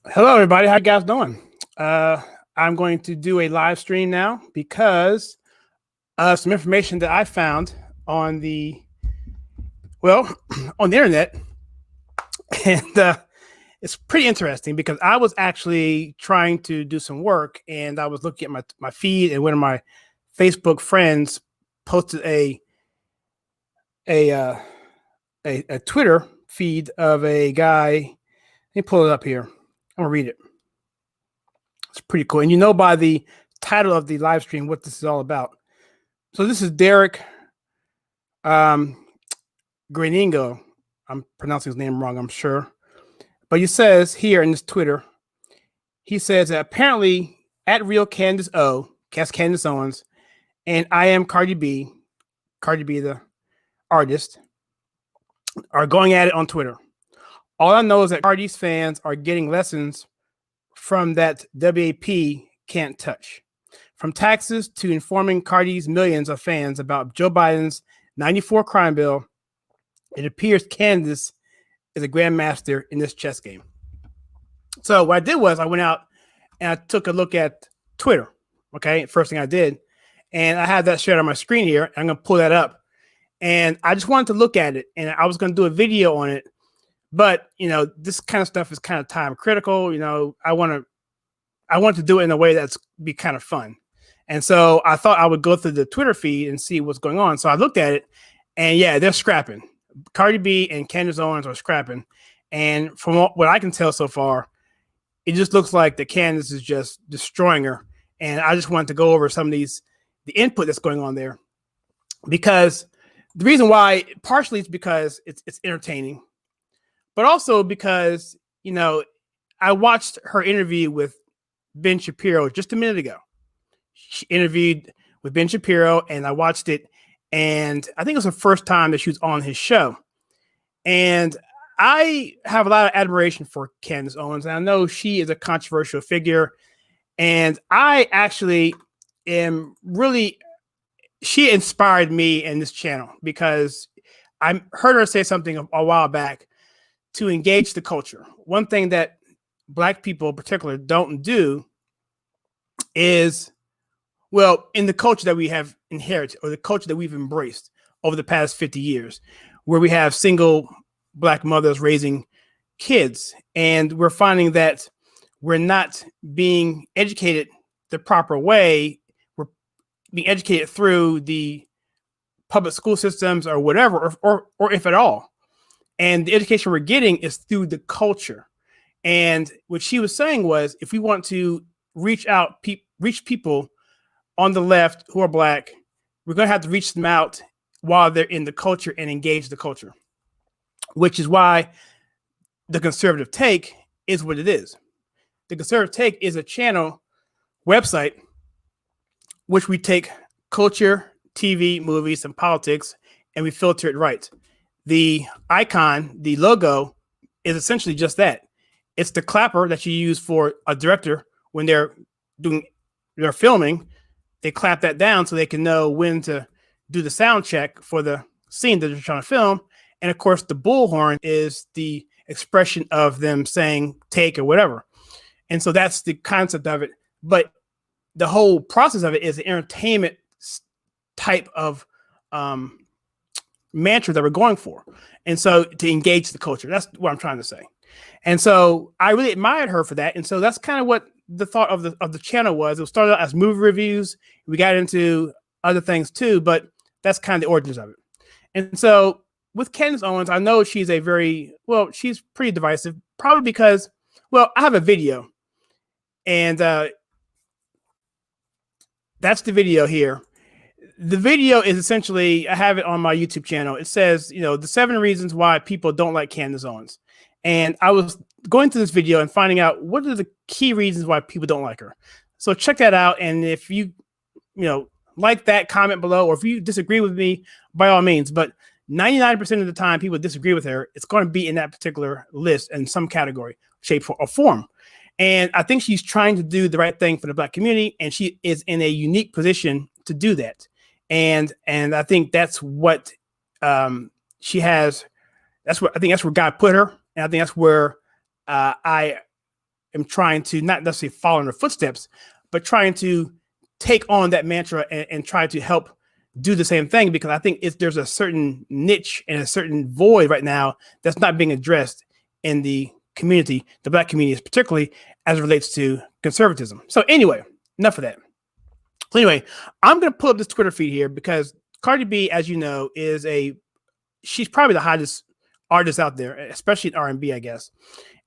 Hello, everybody. How you guys doing? I'm going to do a live stream now because some information that I found on the well on the internet, and it's pretty interesting because I was actually trying to do some work, and I was looking at my feed, and one of my Facebook friends posted a uh, a Twitter feed of a guy. Let me pull it up here. I'm gonna read it. It's pretty cool. And you know by the title of the live stream what this is all about. So this is Derek Graningo. I'm pronouncing his name wrong, I'm sure. But he says here in this Twitter, he says that apparently at real Candice O, Candace Owens, and I am Cardi B the artist, are going at it on Twitter. All I know is that Cardi's fans are getting lessons from that WAP can't touch. From taxes to informing Cardi's millions of fans about Joe Biden's 94 crime bill, it appears Candace is a grandmaster in this chess game. So what I did was I went out and I took a look at Twitter. Okay, first thing I did. And I have that shared on my screen here. I'm going to pull that up. And I just wanted to look at it. And I was going to do a video on it. But, this kind of stuff is kind of time critical. I want to do it in a way that's be kind of fun. And so I thought I would go through the Twitter feed and see what's going on. So I looked at it and yeah, they're scrapping. Cardi B and Candace Owens are scrapping. And from what I can tell so far, it just looks like that Candace is just destroying her. And I just wanted to go over some of the input that's going on there, because the reason why partially is because it's entertaining. But also because, I watched her interview with Ben Shapiro just a minute ago. She interviewed with Ben Shapiro and I watched it. And I think it was the first time that she was on his show. And I have a lot of admiration for Candace Owens. And I know she is a controversial figure. And I actually she inspired me in this channel because I heard her say something a while back to engage the culture. One thing that Black people in particular don't do is, in the culture that we have inherited or the culture that we've embraced over the past 50 years, where we have single Black mothers raising kids, and we're finding that we're not being educated the proper way. We're being educated through the public school systems or whatever, or if at all. And the education we're getting is through the culture. And what she was saying was, if we want to reach people on the left who are Black, we're going to have to reach them out while they're in the culture and engage the culture, which is why the conservative take is what it is. The conservative take is a channel website which we take culture, TV, movies, and politics, and we filter it right. The icon, the logo, is essentially just that. It's the clapper that you use for a director when they're filming. They clap that down so they can know when to do the sound check for the scene that they're trying to film. And of course, the bullhorn is the expression of them saying take or whatever. And so that's the concept of it. But the whole process of it is an entertainment type of mantra that we're going for. And so to engage the culture, that's what I'm trying to say. And so I really admired her for that. And so that's kind of what the thought of the channel was. It started out as movie reviews. We got into other things too, but that's kind of the origins of it. And so with Candace Owens, I know she's she's pretty divisive, probably because, I have a video, and that's the video here. The video is essentially, I have it on my YouTube channel. It says, the 7 reasons why people don't like Candace Owens. And I was going through this video and finding out what are the key reasons why people don't like her. So check that out. And if you, like that, comment below, or if you disagree with me, by all means. But 99% of the time people disagree with her, it's going to be in that particular list in some category, shape, or form. And I think she's trying to do the right thing for the Black community, and she is in a unique position to do that. And I think that's what she has. I think that's where God put her, and I think that's where I am trying to not necessarily follow in her footsteps, but trying to take on that mantra and try to help do the same thing, because I think there's a certain niche and a certain void right now that's not being addressed in the community, the Black community, particularly as it relates to conservatism. So anyway, enough of that. So anyway, I'm going to pull up this Twitter feed here because Cardi B, as you know, she's probably the hottest artist out there, especially in R&B, I guess.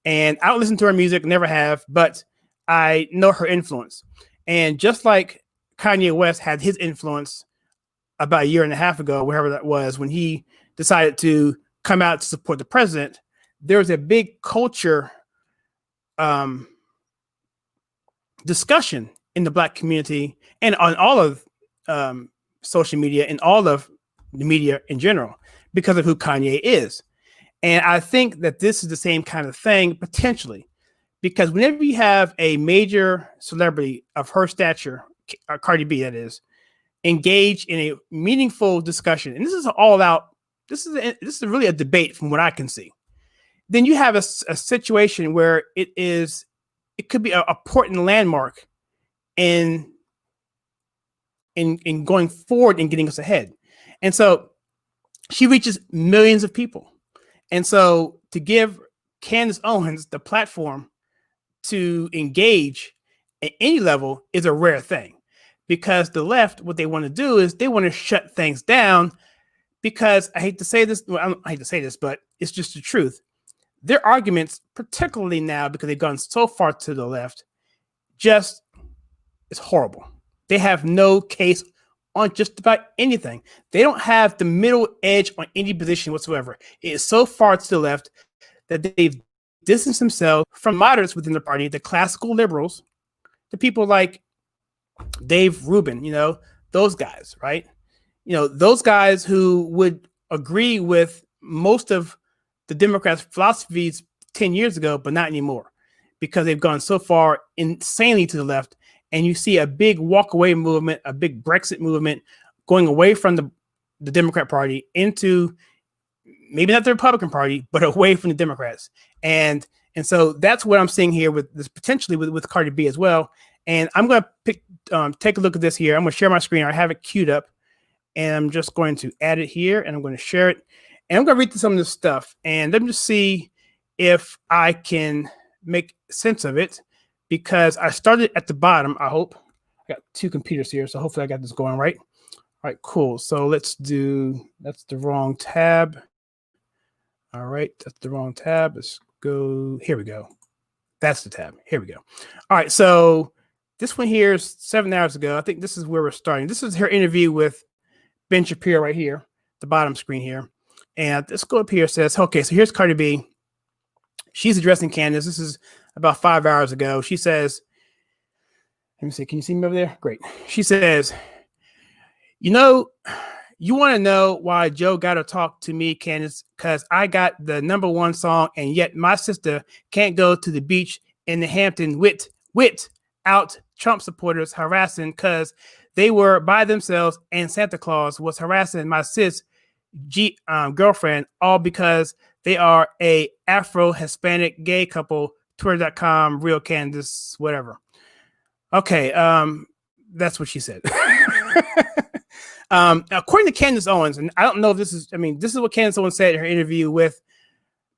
And I don't listen to her music, never have, but I know her influence. And just like Kanye West had his influence about a year and a half ago, wherever that was, when he decided to come out to support the president, there was a big culture discussion in the Black community and on all of social media and all of the media in general because of who Kanye is. And I think that this is the same kind of thing potentially, because whenever you have a major celebrity of her stature, Cardi B, that is, engage in a meaningful discussion, and this is this is really a debate from what I can see, then you have a situation where it could be an important landmark in going forward and getting us ahead. And so she reaches millions of people. And so to give Candace Owens the platform to engage at any level is a rare thing, because the left, what they want to do is they want to shut things down, because I hate to say this, but it's just the truth. Their arguments, particularly now because they've gone so far to the left, just is horrible. They have no case on just about anything. They don't have the middle edge on any position whatsoever. It is so far to the left that they've distanced themselves from moderates within the party, the classical liberals, the people like Dave Rubin, those guys, right? Those guys who would agree with most of the Democrats' philosophies 10 years ago, but not anymore, because they've gone so far insanely to the left. And you see a big walk away movement, a big Brexit movement going away from the Democrat Party into maybe not the Republican Party, but away from the Democrats. And so that's what I'm seeing here with this, potentially with Cardi B as well. And I'm going to take a look at this here. I'm going to share my screen. I have it queued up, and I'm just going to add it here, and I'm going to share it. And I'm going to read through some of this stuff, and let me just see if I can make sense of it, because I started at the bottom. I hope I got two computers here, so hopefully I got this going right. All right, cool. So that's the wrong tab. All right, that's the wrong tab. Let's go. Here we go. That's the tab. Here we go. All right, so this one here is 7 hours ago. I think this is where we're starting. This is her interview with Ben Shapiro right here, the bottom screen here. And let's go up here. It says, okay, so here's Cardi B. She's addressing Candace. This is about 5 hours ago. She says, let me see, can you see me over there? Great. She says, you want to know why Joe got to talk to me, Candace, because I got the #1 song, and yet my sister can't go to the beach in the Hampton without Trump supporters harassing, because they were by themselves and Santa Claus was harassing my sis girlfriend, all because they are a Afro-Hispanic gay couple. Twitter.com, real Candice, whatever. Okay, that's what she said. According to Candace Owens, and I don't know if this is what Candace Owens said in her interview with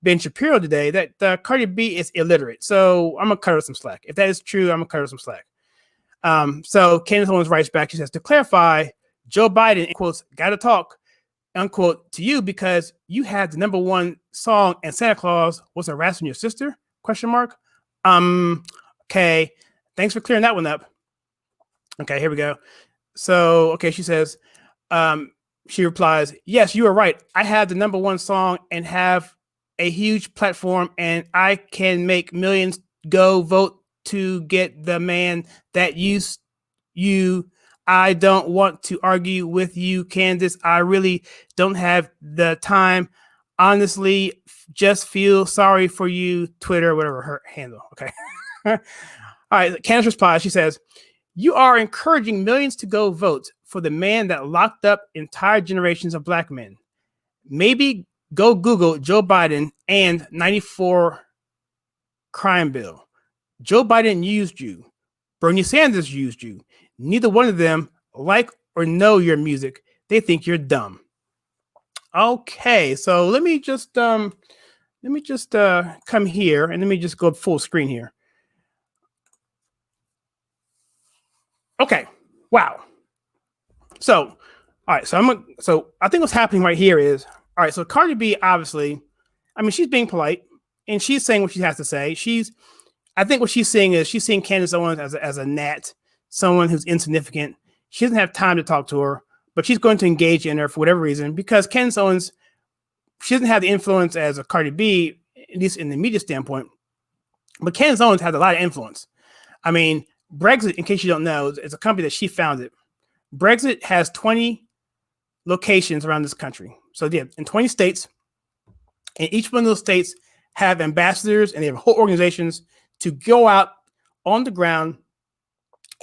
Ben Shapiro today, that Cardi B is illiterate. So I'm going to cut her some slack. If that is true, I'm going to cut her some slack. So Candace Owens writes back, she says, to clarify, Joe Biden, in quotes, got to talk, unquote, to you because you had the #1 song and Santa Claus was harassing your sister? ? Okay. Thanks for clearing that one up. Okay, here we go. So, okay, she says, she replies, yes, you are right. I have the #1 song and have a huge platform, and I can make millions go vote to get the man that used you. I don't want to argue with you, Candace. I really don't have the time. Honestly, just feel sorry for you, Twitter, whatever her handle. Okay. All right. Candace replies. She says, you are encouraging millions to go vote for the man that locked up entire generations of Black men. Maybe go Google Joe Biden and 94 crime bill. Joe Biden used you. Bernie Sanders used you. Neither one of them like or know your music. They think you're dumb. Okay, so let me just come here and let me just go full screen here. Okay. Wow. So, all right. So I think what's happening right here is, all right. So Cardi B, obviously, I mean, she's being polite and she's saying what she has to say. I think what she's saying is she's seeing Candace Owens as a gnat, someone who's insignificant. She doesn't have time to talk to her, but she's going to engage in her for whatever reason because Candace Owens, she doesn't have the influence as a Cardi B, at least in the media standpoint. But Candace Owens has a lot of influence. I mean, Brexit, in case you don't know, is a company that she founded. Brexit has 20 locations around this country. So yeah, in 20 states, and each one of those states have ambassadors and they have whole organizations to go out on the ground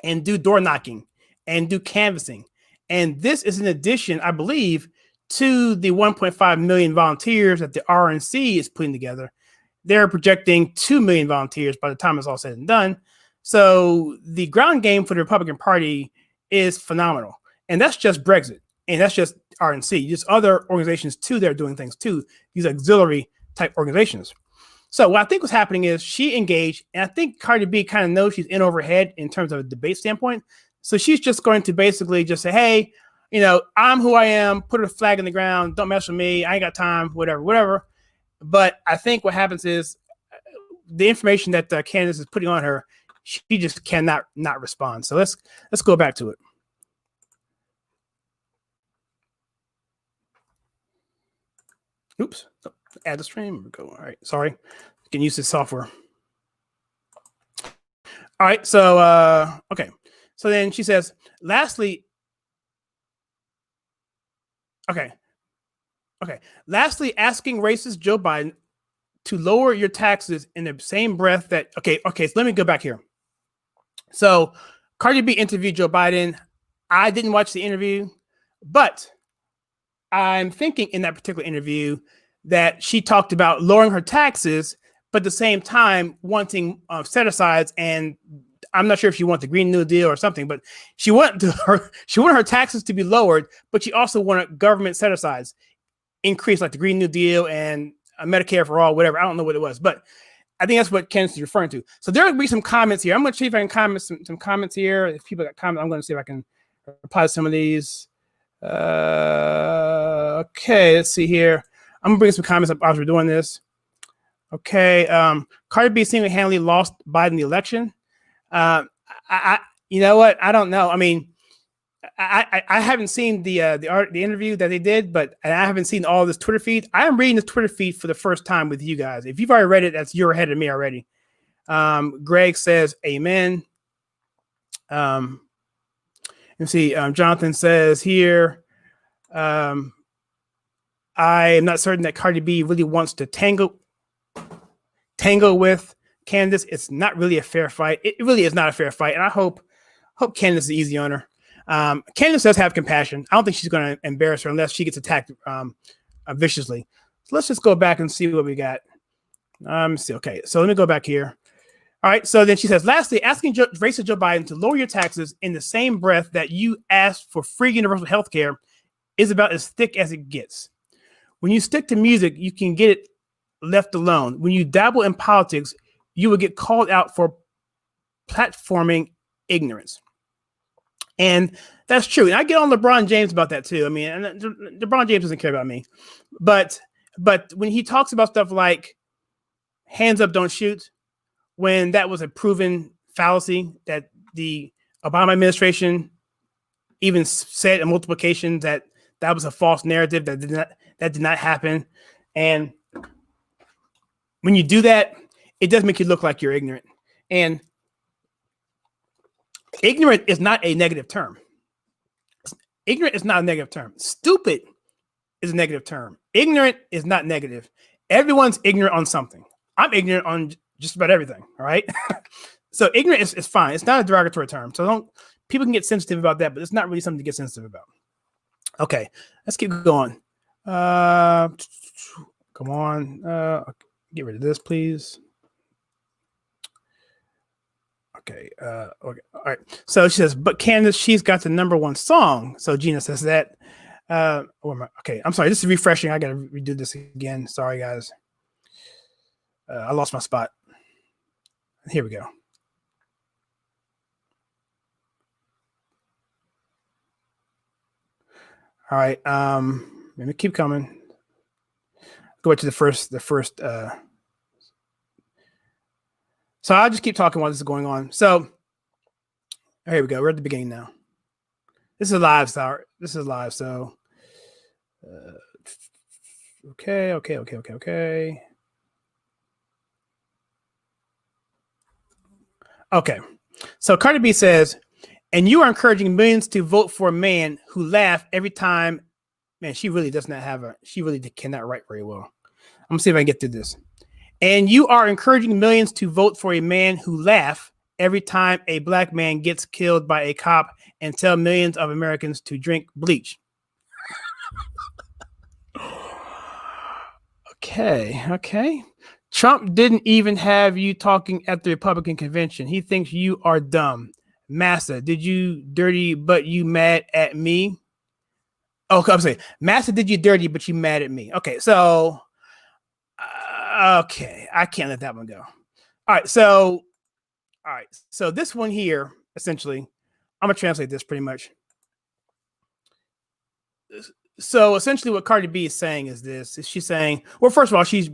and do door knocking and do canvassing. And this is in addition, I believe, to the 1.5 million volunteers that the RNC is putting together. They're projecting 2 million volunteers by the time it's all said and done. So the ground game for the Republican Party is phenomenal. And that's just Brexit. And that's just RNC. Just other organizations, too, that are doing things, too. These auxiliary type organizations. So what I think was happening is she engaged, and I think Cardi B kind of knows she's in over her head in terms of a debate standpoint. So she's just going to basically just say, hey, you know, I'm who I am, put a flag in the ground, don't mess with me, I ain't got time, whatever. But I think what happens is the information that Candace is putting on her, she just cannot not respond. So let's go back to it. Oops, add the stream. Go. All right, sorry, can use this software. All right, so okay. So then she says, lastly, okay. Lastly, asking racist Joe Biden to lower your taxes in the same breath that, okay. So let me go back here. So Cardi B interviewed Joe Biden. I didn't watch the interview, but I'm thinking in that particular interview that she talked about lowering her taxes, but at the same time wanting set-asides. And I'm not sure if she wanted the Green New Deal or something, but she wanted her taxes to be lowered, but she also wanted government set-asides increase, like the Green New Deal and Medicare for all, whatever. I don't know what it was, but I think that's what Candace is referring to. So there will be some comments here. I'm going to see if I can comment some comments here. If people got comments, I'm going to see if I can reply to some of these. Okay, let's see here. I'm gonna bring some comments up as we're doing this. Okay, Cardi B single-handedly lost Biden the election. You know what? I don't know. I mean, I haven't seen the interview that they did, but I haven't seen all this Twitter feed. I am reading the Twitter feed for the first time with you guys. If you've already read it, you're ahead of me already. Greg says, "Amen." Let's see. Jonathan says here, I am not certain that Cardi B really wants to tango with Candace. It's not really a fair fight. It really is not a fair fight. And I hope Candace is easy on her. Candace does have compassion. I don't think she's going to embarrass her unless she gets attacked viciously. So let's just go back and see what we got. See. Okay. So let me go back here. All right. So then she says, lastly, asking racist Joe Biden to lower your taxes in the same breath that you asked for free universal health care is about as thick as it gets. When you stick to music, you can get it left alone. When you dabble in politics, you will get called out for platforming ignorance. And that's true. And I get on LeBron James about that too. I mean, LeBron James doesn't care about me. But when he talks about stuff like hands up, don't shoot, when that was a proven fallacy that the Obama administration even said on multiple occasions that was a false narrative, that did not happen. And when you do that, it does make you look like you're ignorant. And ignorant is not a negative term. Ignorant is not a negative term. Stupid is a negative term. Ignorant is not negative. Everyone's ignorant on something. I'm ignorant on just about everything. All right. So ignorant is fine. It's not a derogatory term. So people can get sensitive about that, but it's not really something to get sensitive about. Okay, let's keep going. Come on. Get rid of this, please. Okay. Okay. All right. So she says, but Candace, she's got the #1 song. So Gina says that. Okay. I'm sorry. This is refreshing. I got to redo this again. Sorry, guys. I lost my spot. Here we go. All right. Let me keep coming. Go back to the first. So I'll just keep talking while this is going on. So here we go. We're at the beginning now. This is live. Sorry. This is live. So okay. Okay. So Cardi B says, and you are encouraging millions to vote for a man who laugh every time. Man, she really does not have she really cannot write very well. I'm gonna see if I can get through this. And you are encouraging millions to vote for a man who laugh every time a black man gets killed by a cop and tell millions of Americans to drink bleach. Okay. Trump didn't even have you talking at the Republican convention. He thinks you are dumb. Massa, did you dirty, but you mad at me? Oh, I'm saying, Massa, did you dirty, but you mad at me? Okay, so, okay, I can't let that one go. All right, so this one here, essentially, I'm gonna translate this pretty much. So essentially, what Cardi B is saying is this: is she's saying, well, first of all, she's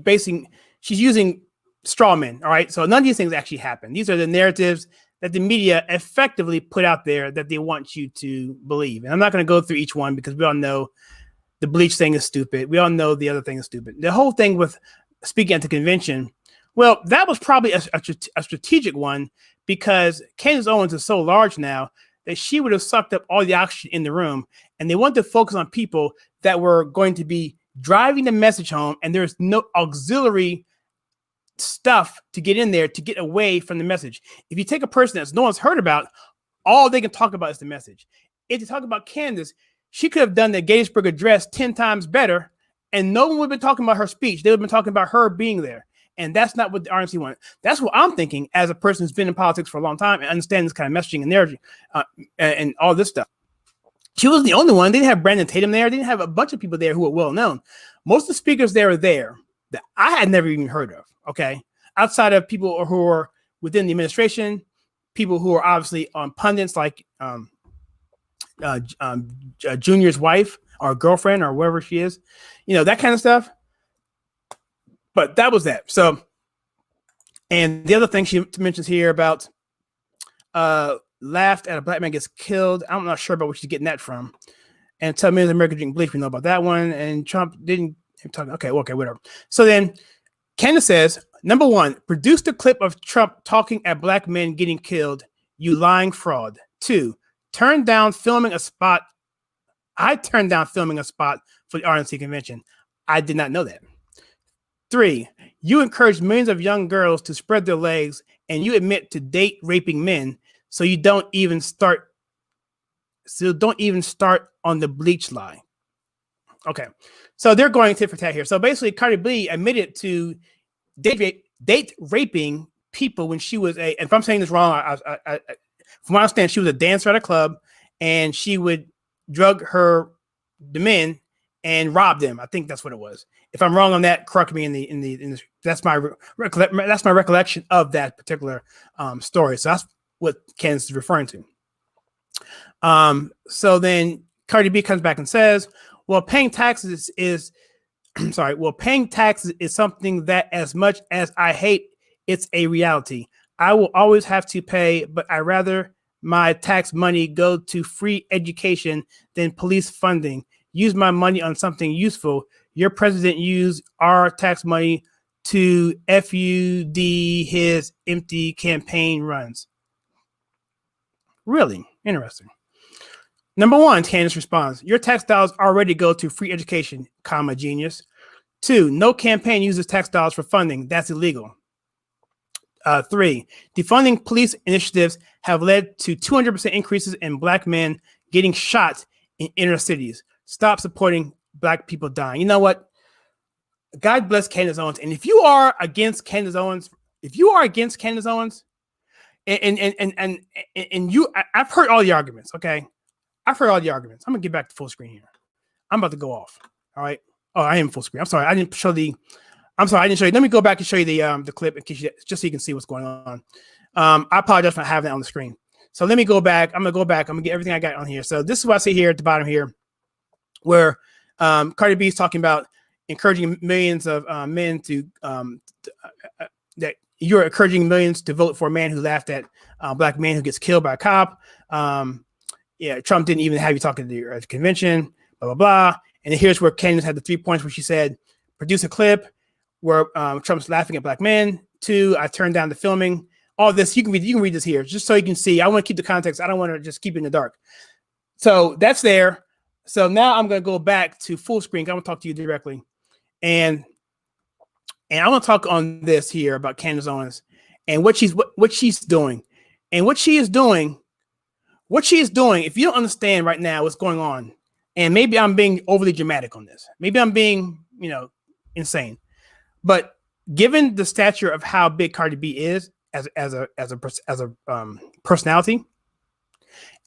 using straw men. All right, so none of these things actually happen. These are the narratives that the media effectively put out there that they want you to believe. And I'm not going to go through each one because we all know the bleach thing is stupid. We all know the other thing is stupid. The whole thing with speaking at the convention, well, that was probably a strategic one because Candace Owens is so large now that she would have sucked up all the oxygen in the room. And they wanted to focus on people that were going to be driving the message home. And there's no auxiliary stuff to get in there to get away from the message. If you take a person that's no one's heard about, all they can talk about is the message. If you talk about Candace, she could have done the Gettysburg Address 10 times better, and no one would have been talking about her speech. They would have been talking about her being there. And that's not what the RNC wanted. That's what I'm thinking as a person who's been in politics for a long time and understands this kind of messaging and narrative and all this stuff. She wasn't the only one. They didn't have Brandon Tatum there. They didn't have a bunch of people there who were well known. Most of the speakers there were there that I had never even heard of. Okay, outside of people who are within the administration, people who are obviously on pundits like Junior's wife or girlfriend or whoever she is, that kind of stuff. But that was that. So, and the other thing she mentions here about laughed at a black man gets killed. I'm not sure about where she's getting that from. And tell millions of Americans drink bleach. We know about that one. And Trump didn't talk. Okay, whatever. So then Candace says, #1, produce the clip of Trump talking at black men getting killed. You lying fraud. 2, turn down filming a spot. I turned down filming a spot for the RNC convention. I did not know that. 3, you encourage millions of young girls to spread their legs and you admit to date raping men. So you don't even start on the bleach lie. Okay. So they're going tit for tat here. So basically, Cardi B admitted to date raping people when she was if I'm saying this wrong, I from what I understand, she was a dancer at a club and she would drug the men and rob them. I think that's what it was. If I'm wrong on that, correct me in the that's my recollection of that particular story. So that's what Candace is referring to. So then Cardi B comes back and says, well, paying taxes is something that as much as I hate, it's a reality. I will always have to pay, but I rather my tax money go to free education than police funding. Use my money on something useful. Your president used our tax money to FUD his empty campaign runs. Really interesting. #1, Candace responds, your tax dollars already go to free education, genius. 2, no campaign uses tax dollars for funding. That's illegal. 3, defunding police initiatives have led to 200% increases in black men getting shot in inner cities. Stop supporting black people dying. You know what? God bless Candace Owens. And if you are against Candace Owens, And I've heard all the arguments. Okay, I've heard all the arguments. I'm gonna get back to full screen here. I'm about to go off. All right. Oh, I am full screen. I'm sorry. I didn't show the. I'm sorry. I didn't show you. Let me go back and show you the clip in case just so you can see what's going on. I apologize for not having that on the screen. So let me go back. I'm gonna go back. I'm gonna get everything I got on here. So this is what I see here at the bottom here, where Cardi B is talking about encouraging millions of men to that you're encouraging millions to vote for a man who laughed at a black man who gets killed by a cop. Yeah, Trump didn't even have you talking at the convention, blah, blah, blah. And here's where Candace had the 3 points where she said, produce a clip where Trump's laughing at black men. 2, I turned down the filming. All this, you can read this here just so you can see. I want to keep the context. I don't want to just keep it in the dark. So that's there. So now I'm going to go back to full screen. I'm going to talk to you directly. And I want to talk on this here about Candace Owens and what she's doing. And what she is doing, if you don't understand right now what's going on, and maybe I'm being overly dramatic on this. Maybe I'm being, insane. But given the stature of how big Cardi B is as a personality,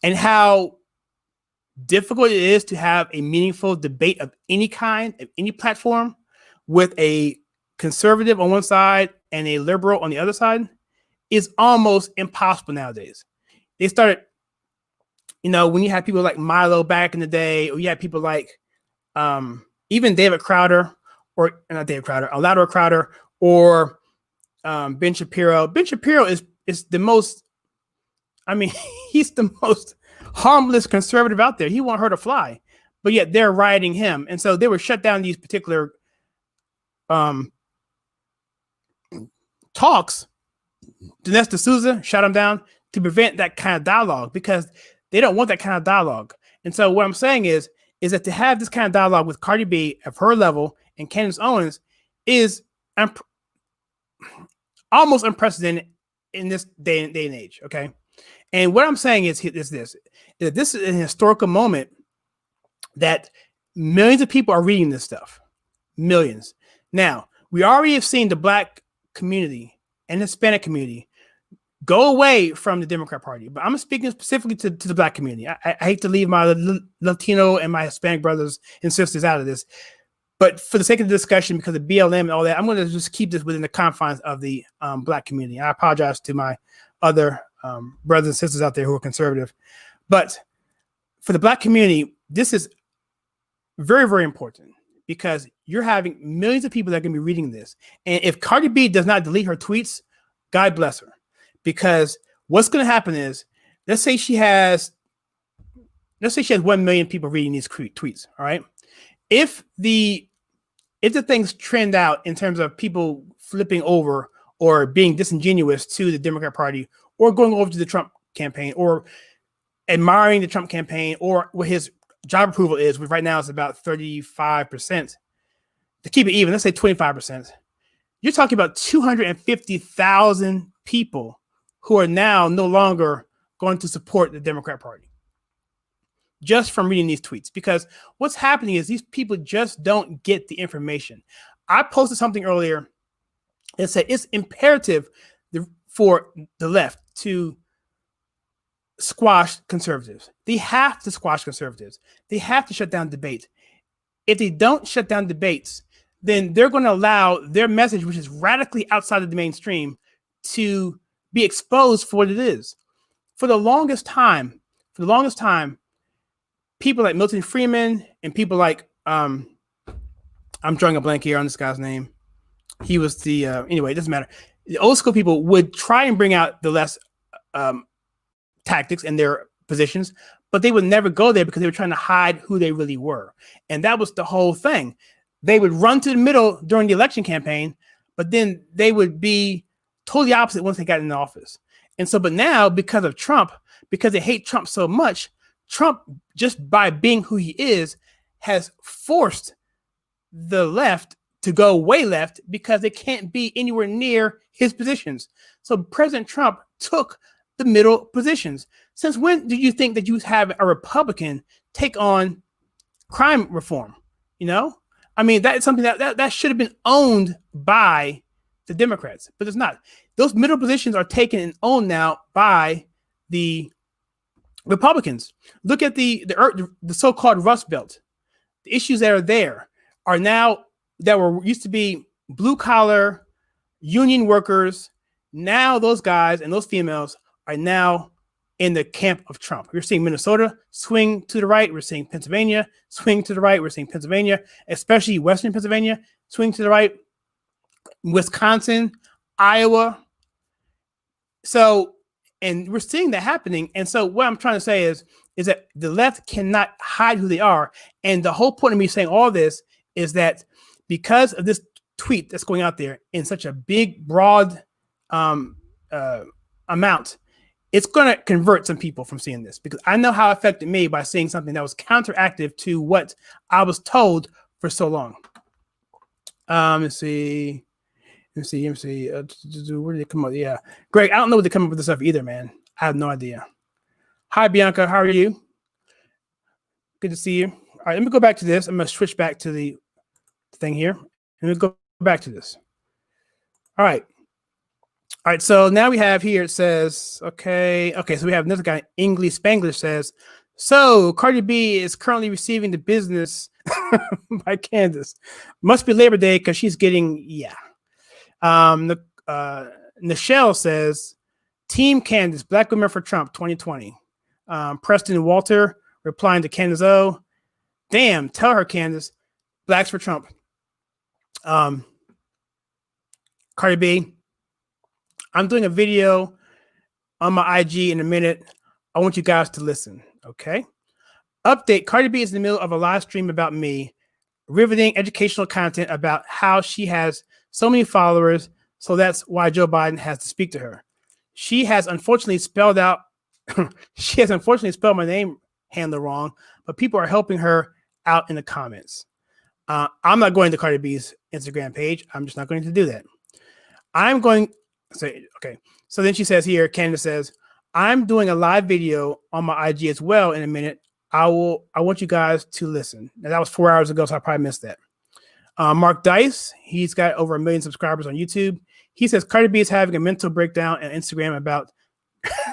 and how difficult it is to have a meaningful debate of any kind, of any platform, with a conservative on one side and a liberal on the other side, is almost impossible nowadays. They started, when you had people like Milo back in the day, or you had people like even David Crowder, or not David Crowder, Louder Crowder, or Ben Shapiro. Ben Shapiro is the most, he's the most harmless conservative out there. He won't hurt a fly, but yet they're rioting him. And so they were shut down these particular talks. Dinesh D'Souza shut them down to prevent that kind of dialogue, because they don't want that kind of dialogue. And so what I'm saying is that to have this kind of dialogue with Cardi B of her level and Candace Owens is almost unprecedented in this day and age. Okay. And what I'm saying is this is an historical moment that millions of people are reading this stuff. Millions. Now, we already have seen the Black community and Hispanic community go away from the Democrat Party, but I'm speaking specifically to the Black community. I hate to leave my Latino and my Hispanic brothers and sisters out of this, but for the sake of the discussion, because of BLM and all that, I'm going to just keep this within the confines of the Black community. I apologize to my other brothers and sisters out there who are conservative, but for the Black community, this is very, very important, because you're having millions of people that are going to be reading this. And if Cardi B does not delete her tweets, God bless her. Because what's going to happen is, let's say she has 1 million people reading these tweets. All right. If the things trend out in terms of people flipping over or being disingenuous to the Democrat Party, or going over to the Trump campaign, or admiring the Trump campaign, or what his job approval is, which right now is about 35%. To keep it even, let's say 25%. You're talking about 250,000 people who are now no longer going to support the Democrat Party just from reading these tweets. Because what's happening is these people just don't get the information. I posted something earlier that said it's imperative for the left to squash conservatives. They have to squash conservatives. They have to shut down debate. If they don't shut down debates, then they're going to allow their message, which is radically outside of the mainstream, to be exposed for what it is. For the longest time, people like Milton Friedman and people like, I'm drawing a blank here on this guy's name. He was the, anyway, it doesn't matter. The old school people would try and bring out the less tactics and their positions, but they would never go there because they were trying to hide who they really were. And that was the whole thing. They would run to the middle during the election campaign, but then they would be totally opposite once they got in office. And so, but now, because of Trump, because they hate Trump so much, Trump, just by being who he is, has forced the left to go way left, because they can't be anywhere near his positions. So President Trump took the middle positions. Since when did you think that you have a Republican take on crime reform? That is something that should have been owned by the Democrats, but it's not. Those middle positions are taken and owned now by the Republicans. Look at the so-called Rust Belt. The issues that are there are now that were used to be blue collar union workers. Now those guys and those females are now in the camp of Trump. We're seeing Minnesota swing to the right. We're seeing Pennsylvania swing to the right. We're seeing Pennsylvania, especially Western Pennsylvania, swing to the right. Wisconsin, Iowa. So, and we're seeing that happening. And so what I'm trying to say is that the left cannot hide who they are. And the whole point of me saying all this is that because of this tweet that's going out there in such a big, broad amount, it's going to convert some people from seeing this, because I know how it affected me by seeing something that was counteractive to what I was told for so long. Let's see. Where did it come up? Yeah. Greg, I don't know what to come up with this stuff either, man. I have no idea. Hi, Bianca. How are you? Good to see you. All right, let me go back to this. I'm going to switch back to the thing here. Let me go back to this. All right. All right, so now we have here, it says, okay, so we have another guy, English Spanglish says, so Cardi B is currently receiving the business by Candace. Must be Labor Day because she's getting, yeah. Nichelle says, Team Candace, Black Women for Trump 2020. Preston Walter replying to Candace O, damn, tell her, Candace, Blacks for Trump. Cardi B, I'm doing a video on my IG in a minute. I want you guys to listen, okay? Update, Cardi B is in the middle of a live stream about me, riveting educational content about how she has so many followers, so that's why Joe Biden has to speak to her. She has unfortunately spelled my name handle wrong, but people are helping her out in the comments. I'm not going to Cardi B's Instagram page. I'm just not going to do that. I'm going say, okay. So then she says here, Candace says, I'm doing a live video on my IG as well in a minute. I want you guys to listen. Now, that was 4 hours ago, so I probably missed that. Mark Dice, he's got over 1 million subscribers on YouTube. He says Cardi B is having a mental breakdown on Instagram about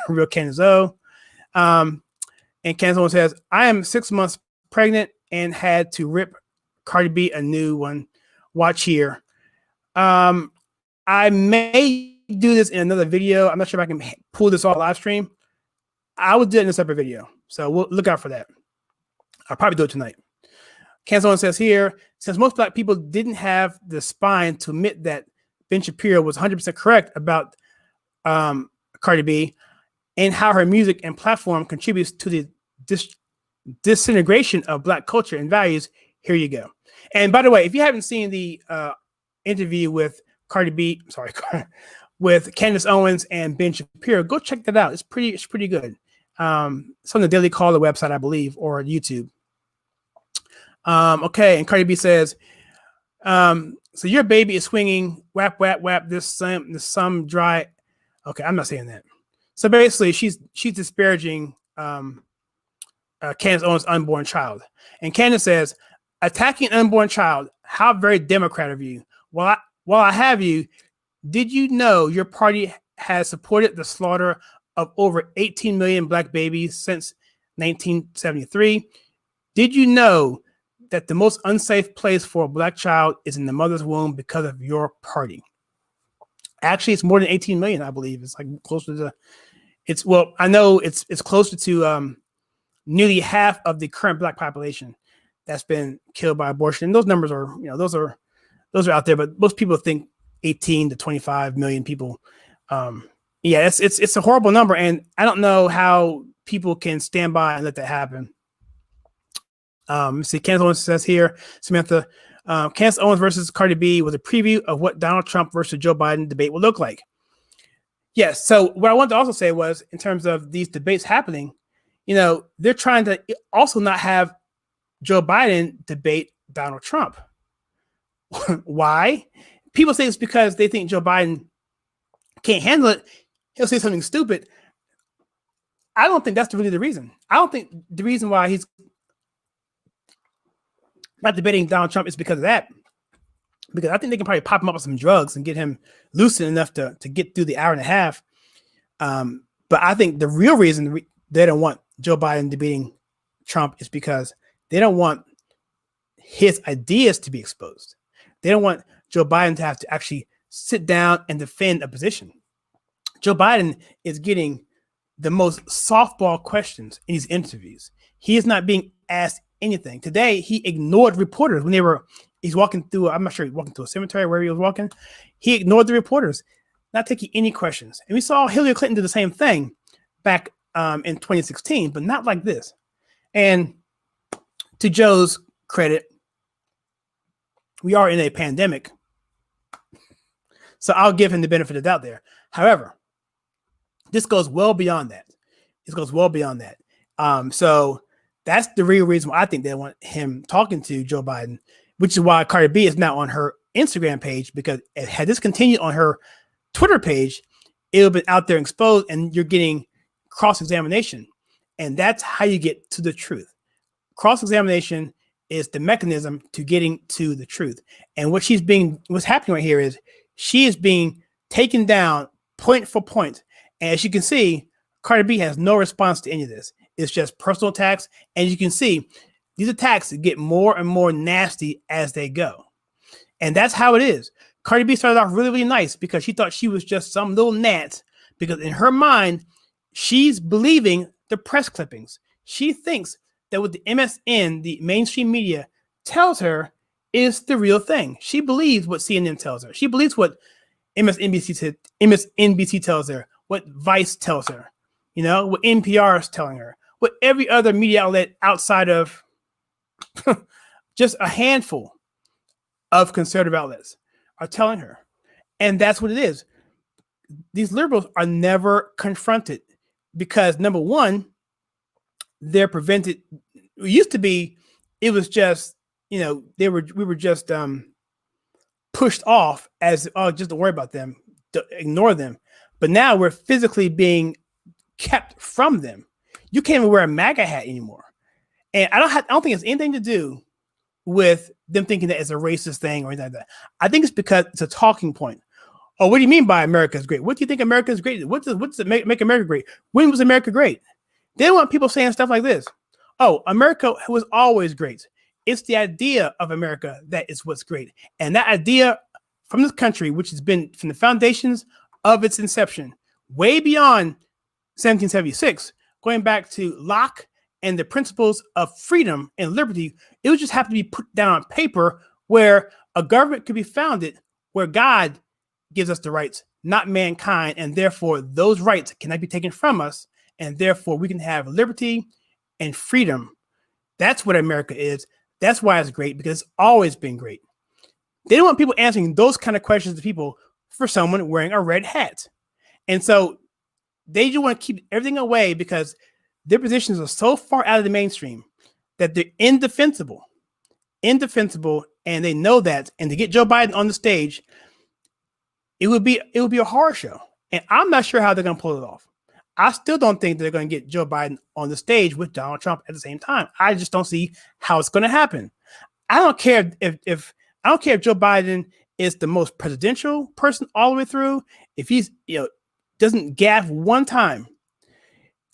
real Candace O. And Candace O says, I am 6 months pregnant and had to rip Cardi B a new one. Watch here. I may do this in another video. I'm not sure if I can pull this off live stream. I will do it in a separate video. So we'll look out for that. I'll probably do it tonight. Candace says here, since most Black people didn't have the spine to admit that Ben Shapiro was 100% correct about Cardi B and how her music and platform contributes to the disintegration of Black culture and values, here you go. And by the way, if you haven't seen the interview with with Candace Owens and Ben Shapiro, go check that out. It's pretty good. It's on the Daily Caller website, I believe, or YouTube. Okay, and Cardi B says, so your baby is swinging, whap, whap, whap, this some dry. Okay, I'm not saying that. So basically, she's disparaging Candace Owens' unborn child. And Candace says, attacking an unborn child, how very Democrat of you. While I have you, did you know your party has supported the slaughter of over 18 million Black babies since 1973? Did you know that the most unsafe place for a Black child is in the mother's womb because of your party? Actually, it's more than 18 million, I believe. It's like closer to, I know it's closer to nearly half of the current Black population that's been killed by abortion. And those numbers are, those are out there, but most people think 18 to 25 million people. Yeah, it's a horrible number, and I don't know how people can stand by and let that happen. See, Candace Owens says here, Samantha, Candace Owens versus Cardi B was a preview of what Donald Trump versus Joe Biden debate will look like. Yes. So what I wanted to also say was, in terms of these debates happening, they're trying to also not have Joe Biden debate Donald Trump. Why? People say it's because they think Joe Biden can't handle it. He'll say something stupid. I don't think that's really the reason. I don't think the reason why he's not debating Donald Trump is because of that. because I think they can probably pop him up with some drugs and get him lucid enough to get through the hour and a half. But I think the real reason they don't want Joe Biden debating Trump is because they don't want his ideas to be exposed. They don't want Joe Biden to have to actually sit down and defend a position. Joe Biden is getting the most softball questions in these interviews. He is not being asked anything. Today, he ignored reporters when he's walking through, I'm not sure, walking through a cemetery, where he was walking. He ignored the reporters, not taking any questions. And we saw Hillary Clinton do the same thing back in 2016, but not like this. And to Joe's credit, we are in a pandemic, so I'll give him the benefit of the doubt there. However, this goes well beyond that. So that's the real reason why I think they want him talking to Joe Biden, which is why Cardi B is now on her Instagram page, because had this continued on her Twitter page, it would have been out there exposed, and you're getting cross-examination. And that's how you get to the truth. Cross-examination is the mechanism to getting to the truth. And what's happening right here is she is being taken down point for point. And as you can see, Cardi B has no response to any of this. It's just personal attacks. And you can see these attacks get more and more nasty as they go. And that's how it is. Cardi B started off really, really nice because she thought she was just some little gnat, because in her mind, she's believing the press clippings. She thinks that what the MSN, the mainstream media, tells her is the real thing. She believes what CNN tells her. She believes what MSNBC tells her, what Vice tells her, what NPR is telling her, what every other media outlet outside of just a handful of conservative outlets are telling her. And that's what it is. These liberals are never confronted because, number one, they're prevented. It used to be, it was just, we were just pushed off as, oh, just don't worry about them, ignore them. But now we're physically being kept from them. You can't even wear a MAGA hat anymore. And I don't think it's anything to do with them thinking that it's a racist thing or anything like that. I think it's because it's a talking point. Oh, what do you mean by America is great? What do you think America is great? What does it make America great? When was America great? They don't want people saying stuff like this. Oh, America was always great. It's the idea of America that is what's great. And that idea from this country, which has been from the foundations of its inception, way beyond 1776, going back to Locke and the principles of freedom and liberty, it would just have to be put down on paper where a government could be founded where God gives us the rights, not mankind. And therefore, those rights cannot be taken from us. And therefore, we can have liberty and freedom. That's what America is. That's why it's great, because it's always been great. They don't want people answering those kind of questions to people for someone wearing a red hat. And so they just want to keep everything away because their positions are so far out of the mainstream that they're indefensible, and they know that. And to get Joe Biden on the stage, it would be a horror show. And I'm not sure how they're going to pull it off. I still don't think they're going to get Joe Biden on the stage with Donald Trump at the same time. I just don't see how it's going to happen. I don't care if Joe Biden is the most presidential person all the way through. If he's doesn't gaffe one time,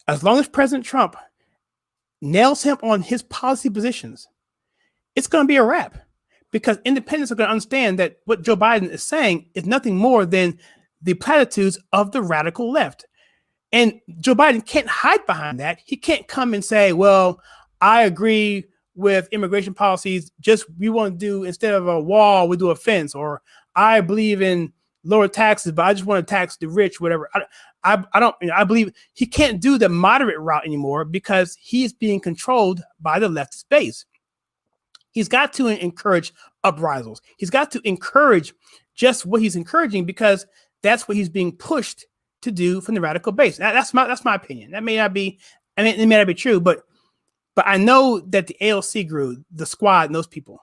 as long as President Trump nails him on his policy positions, it's going to be a wrap. Because independents are going to understand that what Joe Biden is saying is nothing more than the platitudes of the radical left. And Joe Biden can't hide behind that. He can't come and say, well, I agree with immigration policies. Just we want to do, instead of a wall, we do a fence. Or I believe in lower taxes, but I just want to tax the rich, whatever. I believe he can't do the moderate route anymore because he's being controlled by the leftist base. He's got to encourage uprisals. He's got to encourage just what he's encouraging because that's what he's being pushed to do from the radical base. That's my opinion. That may not be, it may not be true, but I know that the AOC group, the squad, and those people,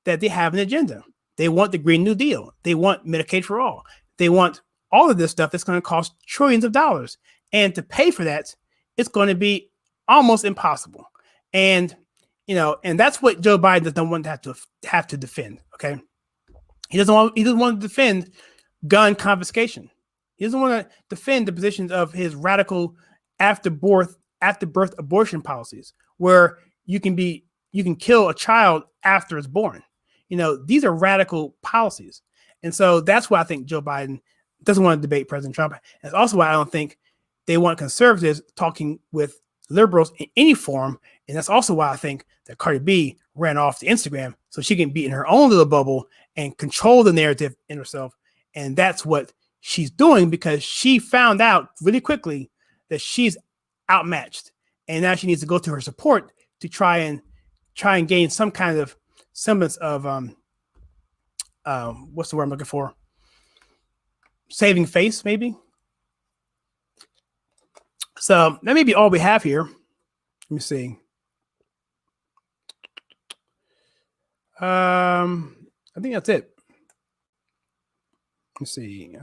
that they have an agenda. They want the Green New Deal. They want Medicaid for all. They want all of this stuff that's going to cost trillions of dollars. And to pay for that, it's going to be almost impossible. And, and that's what Joe Biden doesn't want to have to defend. Okay. He doesn't want to defend gun confiscation. He doesn't want to defend the positions of his radical after birth abortion policies, where you can kill a child after it's born. These are radical policies. And so that's why I think Joe Biden doesn't want to debate President Trump. That's also why I don't think they want conservatives talking with liberals in any form. And that's also why I think that Cardi B ran off to Instagram so she can be in her own little bubble and control the narrative in herself. And that's what she's doing, because she found out really quickly that she's outmatched. And now she needs to go to her support to try and gain some kind of semblance of what's the word I'm looking for? Saving face, maybe. So that may be all we have here. Let me see. I think that's it. Let's see.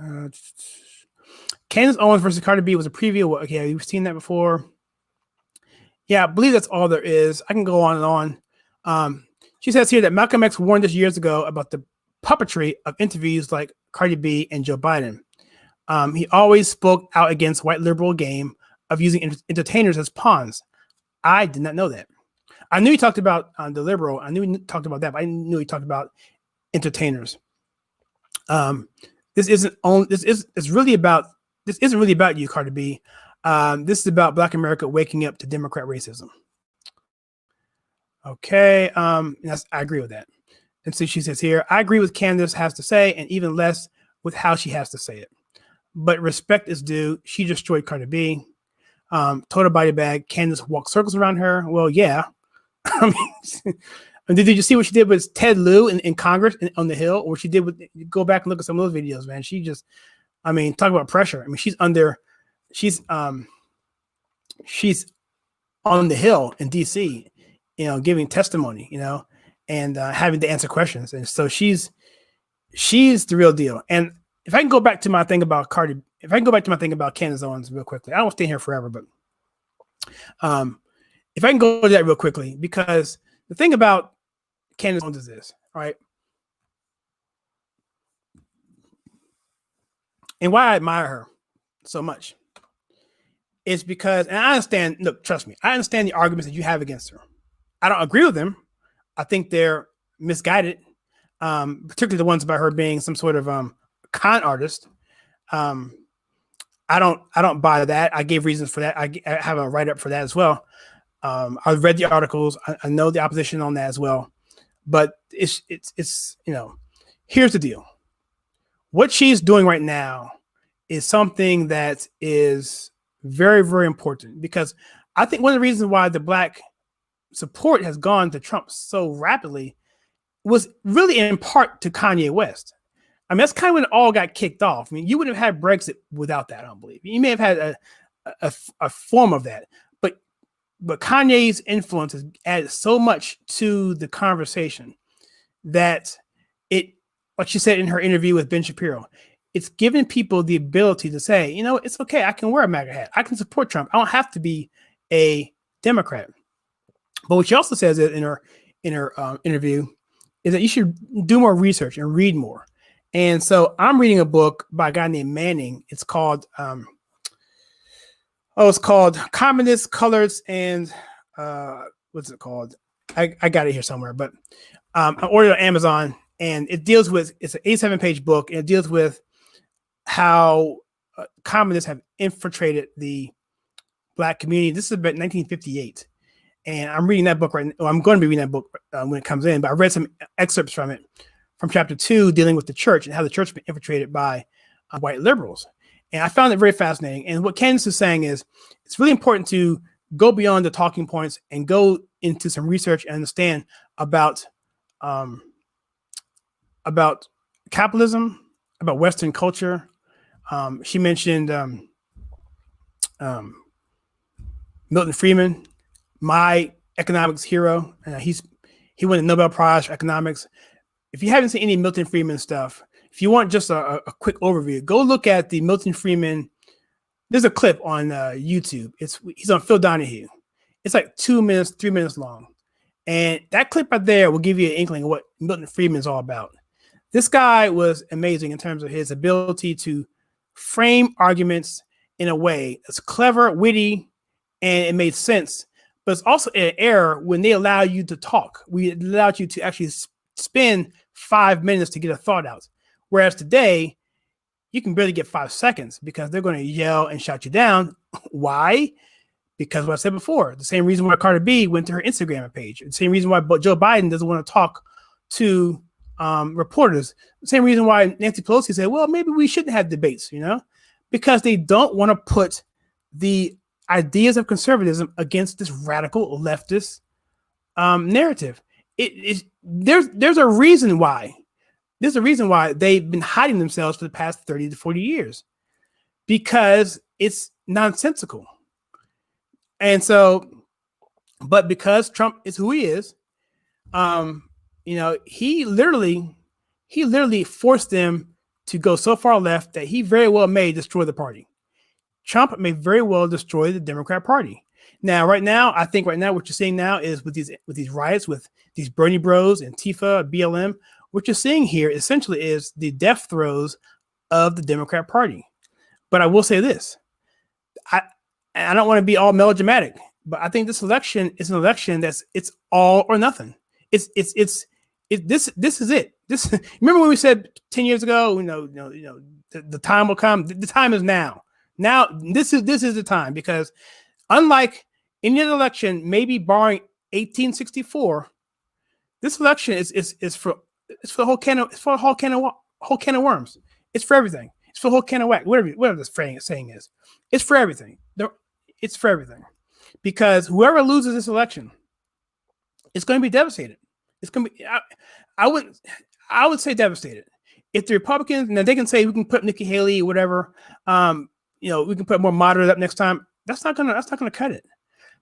Candace Owens versus Cardi B was a preview. Okay, you've seen that before. Yeah, I believe that's all there is. I can go on and on. She says here that Malcolm X warned us years ago about the puppetry of interviews like Cardi B and Joe Biden. He always spoke out against white liberal game of using entertainers as pawns. I did not know that. I knew he talked about the liberal. I knew he talked about that, but I knew he talked about entertainers. This isn't really about you, Cardi B. This is about Black America waking up to Democrat racism. Okay, I agree with that. And so she says here, I agree with Candace has to say, and even less with how she has to say it. But respect is due. She destroyed Cardi B. Told her body bag. Candace walked circles around her. Well, yeah. I mean, did you see what she did with Ted Lieu in Congress on the Hill? Or she did with, go back and look at some of those videos, man. She just, talk about pressure. I mean, she's on the Hill in DC, giving testimony, and having to answer questions. And so she's the real deal. And if I can go back to my thing about Candace Owens real quickly, I won't stay here forever, but if I can go to that real quickly, because the thing about Candace Owens is this, all right? And why I admire her so much is because, and I understand, look, trust me, I understand the arguments that you have against her. I don't agree with them. I think they're misguided, particularly the ones about her being some sort of con artist. I don't buy that. I gave reasons for that. I have a write-up for that as well. I've read the articles. I know the opposition on that as well. But it's here's the deal. What she's doing right now is something that is very, very important, because I think one of the reasons why the Black support has gone to Trump so rapidly was really in part to Kanye West. I mean, that's kind of when it all got kicked off. I mean, you wouldn't have had Brexit without that, I don't believe. You may have had a form of that, but Kanye's influence has added so much to the conversation that it, like she said in her interview with Ben Shapiro, it's given people the ability to say, it's okay. I can wear a MAGA hat. I can support Trump. I don't have to be a Democrat. But what she also says in her interview is that you should do more research and read more. And so I'm reading a book by a guy named Manning. It's called Communists, Colors, and what's it called? I got it here somewhere, but I ordered it on Amazon, and it's an 87-page book, and it deals with how communists have infiltrated the Black community. This is about 1958. And I'm reading that book right now. I'm going to be reading that book when it comes in, but I read some excerpts from it, from chapter 2, dealing with the church and how the church has been infiltrated by white liberals. And I found it very fascinating. And what Candice is saying is it's really important to go beyond the talking points and go into some research and understand about capitalism, about Western culture. She mentioned Milton Friedman, my economics hero. He won the Nobel Prize for economics. If you haven't seen any Milton Friedman stuff, if you want just a quick overview, go look at the Milton Friedman. There's a clip on YouTube. He's on Phil Donahue. It's like 2 minutes, 3 minutes long. And that clip right there will give you an inkling of what Milton Friedman is all about. This guy was amazing in terms of his ability to frame arguments in a way that's clever, witty, and it made sense. But it's also an error when they allow you to talk. We allowed you to actually spend 5 minutes to get a thought out. Whereas today, you can barely get 5 seconds because they're going to yell and shout you down. Why? Because what I said before, the same reason why Cardi B went to her Instagram page, the same reason why Joe Biden doesn't want to talk to reporters, the same reason why Nancy Pelosi said, well, maybe we shouldn't have debates, because they don't want to put the ideas of conservatism against this radical leftist narrative. There's a reason why. There's a reason why they've been hiding themselves for the past 30 to 40 years, because it's nonsensical. And so, but because Trump is who he is, he literally forced them to go so far left that he very well may destroy the party. Trump may very well destroy the Democrat Party. Now, I think what you're seeing now is with these riots, with these Bernie Bros, Antifa, BLM, what you're seeing here essentially is the death throes of the Democrat Party. But I will say this, I don't want to be all melodramatic, but I think this election is an election it's all or nothing. This is it. Remember when we said 10 years ago, the time will come. The time is now. Now this is the time, because unlike any other election, maybe barring 1864, this election is for the whole can of worms. It's for everything. It's for the whole can of wax. Whatever this saying is, it's for everything. It's for everything, because whoever loses this election, it's going to be devastated. It's going to be. I would say devastated. If the Republicans, now they can say we can put Nikki Haley or whatever, we can put more moderate up next time. That's not gonna cut it,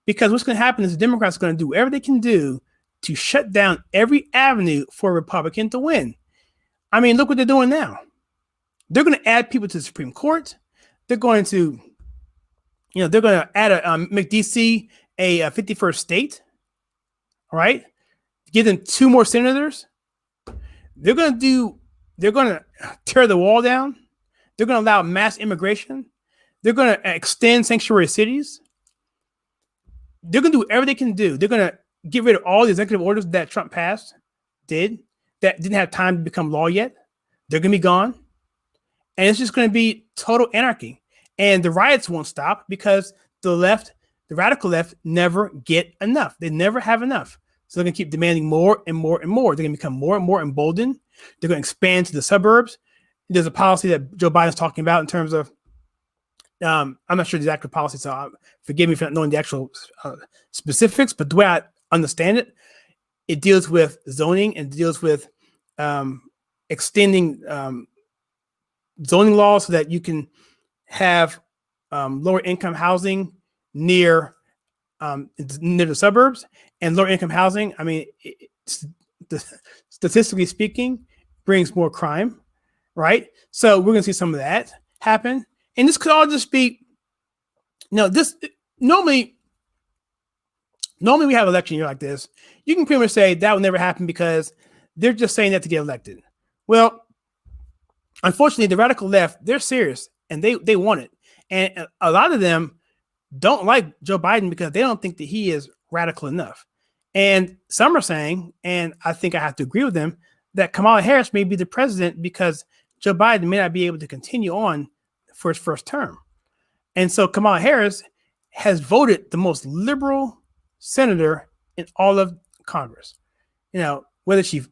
because what's going to happen is the Democrats are going to do whatever they can do to shut down every avenue for a Republican to win. I mean, look what they're doing now. They're going to add people to the Supreme Court. They're going to, make DC a 51st state. All right, give them 2 more senators. They're going to tear the wall down. They're going to allow mass immigration. They're going to extend sanctuary cities. They're going to do whatever they can do. They're going to get rid of all the executive orders that Trump that didn't have time to become law yet. They're going to be gone. And it's just going to be total anarchy. And the riots won't stop because the radical left never get enough. They never have enough. So they're going to keep demanding more and more and more. They're going to become more and more emboldened. They're going to expand to the suburbs. There's a policy that Joe Biden's talking about in terms of, I'm not sure the exact policy, so forgive me for not knowing the actual specifics, but the way I understand it, it deals with zoning and deals with extending zoning laws so that you can have lower income housing near the suburbs. And lower income housing, I mean, statistically speaking, brings more crime, right? So we're going to see some of that happen. And this could all just be, this normally we have an election year like this. You can pretty much say that will never happen because they're just saying that to get elected. Well, unfortunately, the radical left, they're serious and they want it. And a lot of them don't like Joe Biden because they don't think that he is radical enough. And some are saying, and I think I have to agree with them, that Kamala Harris may be the president because Joe Biden may not be able to continue on for his first term. And so Kamala Harris has voted the most liberal senator in all of Congress. Whether she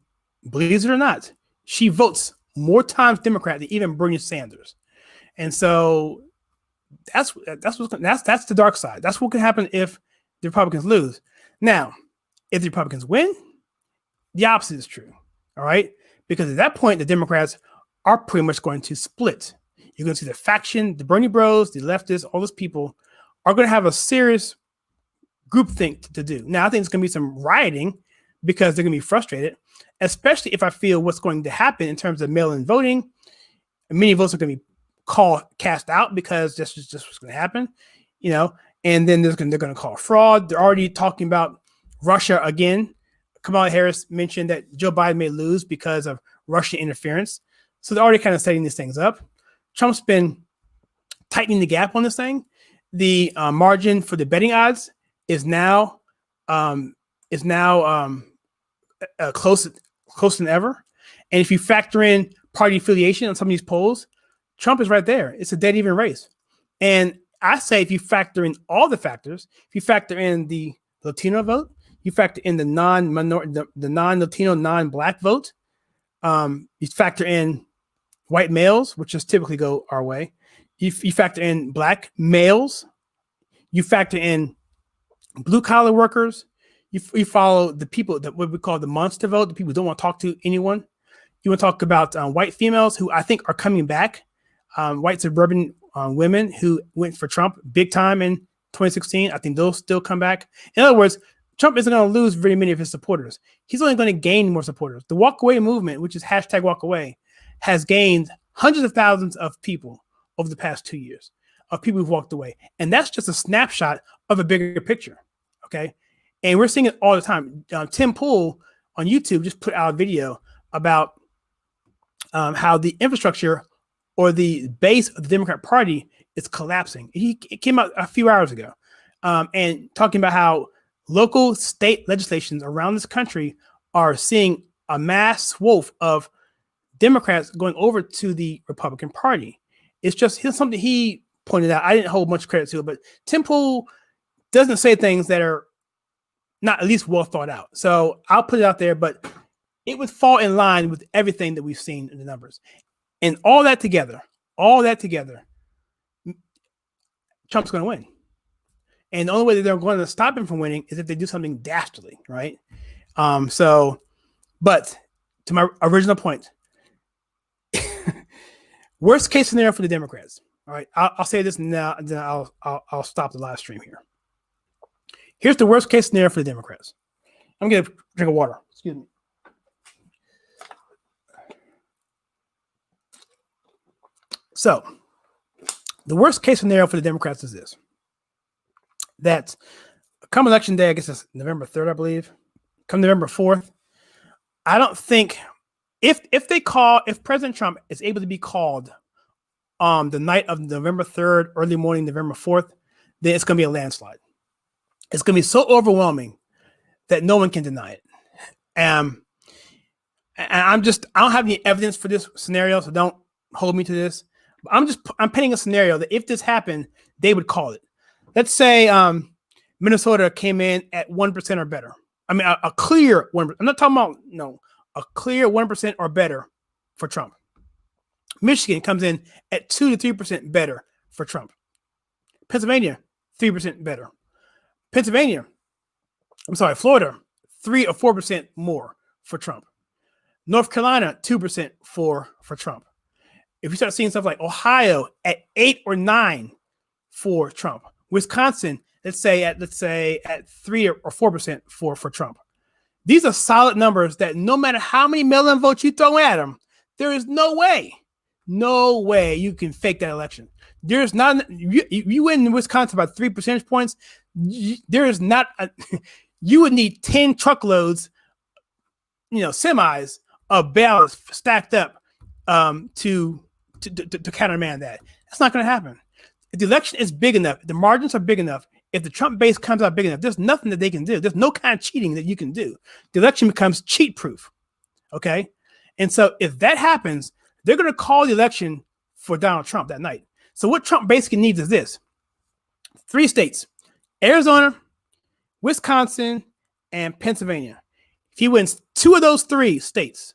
believes it or not, she votes more times Democrat than even Bernie Sanders. And so that's the dark side. That's what can happen if the Republicans lose. Now, if the Republicans win, the opposite is true. All right. Because at that point, the Democrats are pretty much going to split. You're going to see the faction, the Bernie Bros, the leftists, all those people are going to have a serious groupthink to do. Now, I think it's going to be some rioting because they're going to be frustrated, especially if I feel what's going to happen in terms of mail-in voting. Many votes are going to be cast out because that's just what's going to happen, and then they're going to call fraud. They're already talking about Russia again. Kamala Harris mentioned that Joe Biden may lose because of Russian interference. So they're already kind of setting these things up. Trump's been tightening the gap on this thing. The margin for the betting odds is now closer than ever. And if you factor in party affiliation on some of these polls, Trump is right there. It's a dead even race. And I say if you factor in all the factors, if you factor in the Latino vote, you factor in the non-Latino, non-Black vote, you factor in white males, which just typically go our way. You factor in Black males. You factor in blue-collar workers. You follow the people that what we call the monster vote, the people who don't want to talk to anyone. You want to talk about white females who I think are coming back, white suburban women who went for Trump big time in 2016. I think they'll still come back. In other words, Trump isn't going to lose very many of his supporters. He's only going to gain more supporters. The walk away movement, which is hashtag walk away, has gained hundreds of thousands of people over the past 2 years of people who've walked away. And that's just a snapshot of a bigger picture. Okay. And we're seeing it all the time. Tim Pool on YouTube just put out a video about how the infrastructure or the base of the Democrat Party is collapsing. It came out a few hours ago and talking about how local state legislations around this country are seeing a mass swath of Democrats going over to the Republican Party. It's just something he pointed out. I didn't hold much credit to it, but Tim Pool doesn't say things that are not at least well thought out. So I'll put it out there, but it would fall in line with everything that we've seen in the numbers. And all that together, Trump's going to win. And the only way that they're going to stop him from winning is if they do something dastardly, right? But to my original point, worst case scenario for the Democrats. All right, I'll say this now, and then I'll stop the live stream here. Here's the worst case scenario for the Democrats. I'm gonna drink of water. Excuse me. So, the worst case scenario for the Democrats is this: that come election day, I guess it's November 3rd, I believe. Come November 4th, I don't think if President Trump is able to be called the night of November 3rd, early morning, November 4th, then it's going to be a landslide. It's going to be so overwhelming that no one can deny it. And I don't have any evidence for this scenario, so don't hold me to this. But I'm painting a scenario that if this happened, they would call it. Let's say Minnesota came in at 1% or better. I mean, a clear 1%. I'm not talking about, a clear 1% or better for Trump. Michigan comes in at 2 to 3% better for Trump. Pennsylvania, 3% better. Florida, 3 or 4% more for Trump. North Carolina, 2% for Trump. If you start seeing stuff like Ohio at 8 or 9 for Trump, Wisconsin, let's say at 3 or 4% for Trump. These are solid numbers that no matter how many mail-in votes you throw at them, there is no way you can fake that election. There's not you win in Wisconsin by 3 percentage points. There is not you would need 10 truckloads, semis of ballots stacked up to countermand that. That's not going to happen. If the election is big enough, the margins are big enough, if the Trump base comes out big enough, there's nothing that they can do. There's no kind of cheating that you can do. The election becomes cheat proof. Okay. And so if that happens, they're going to call the election for Donald Trump that night. So what Trump basically needs is this: 3 states, Arizona, Wisconsin, and Pennsylvania. If he wins 2 of those 3 states,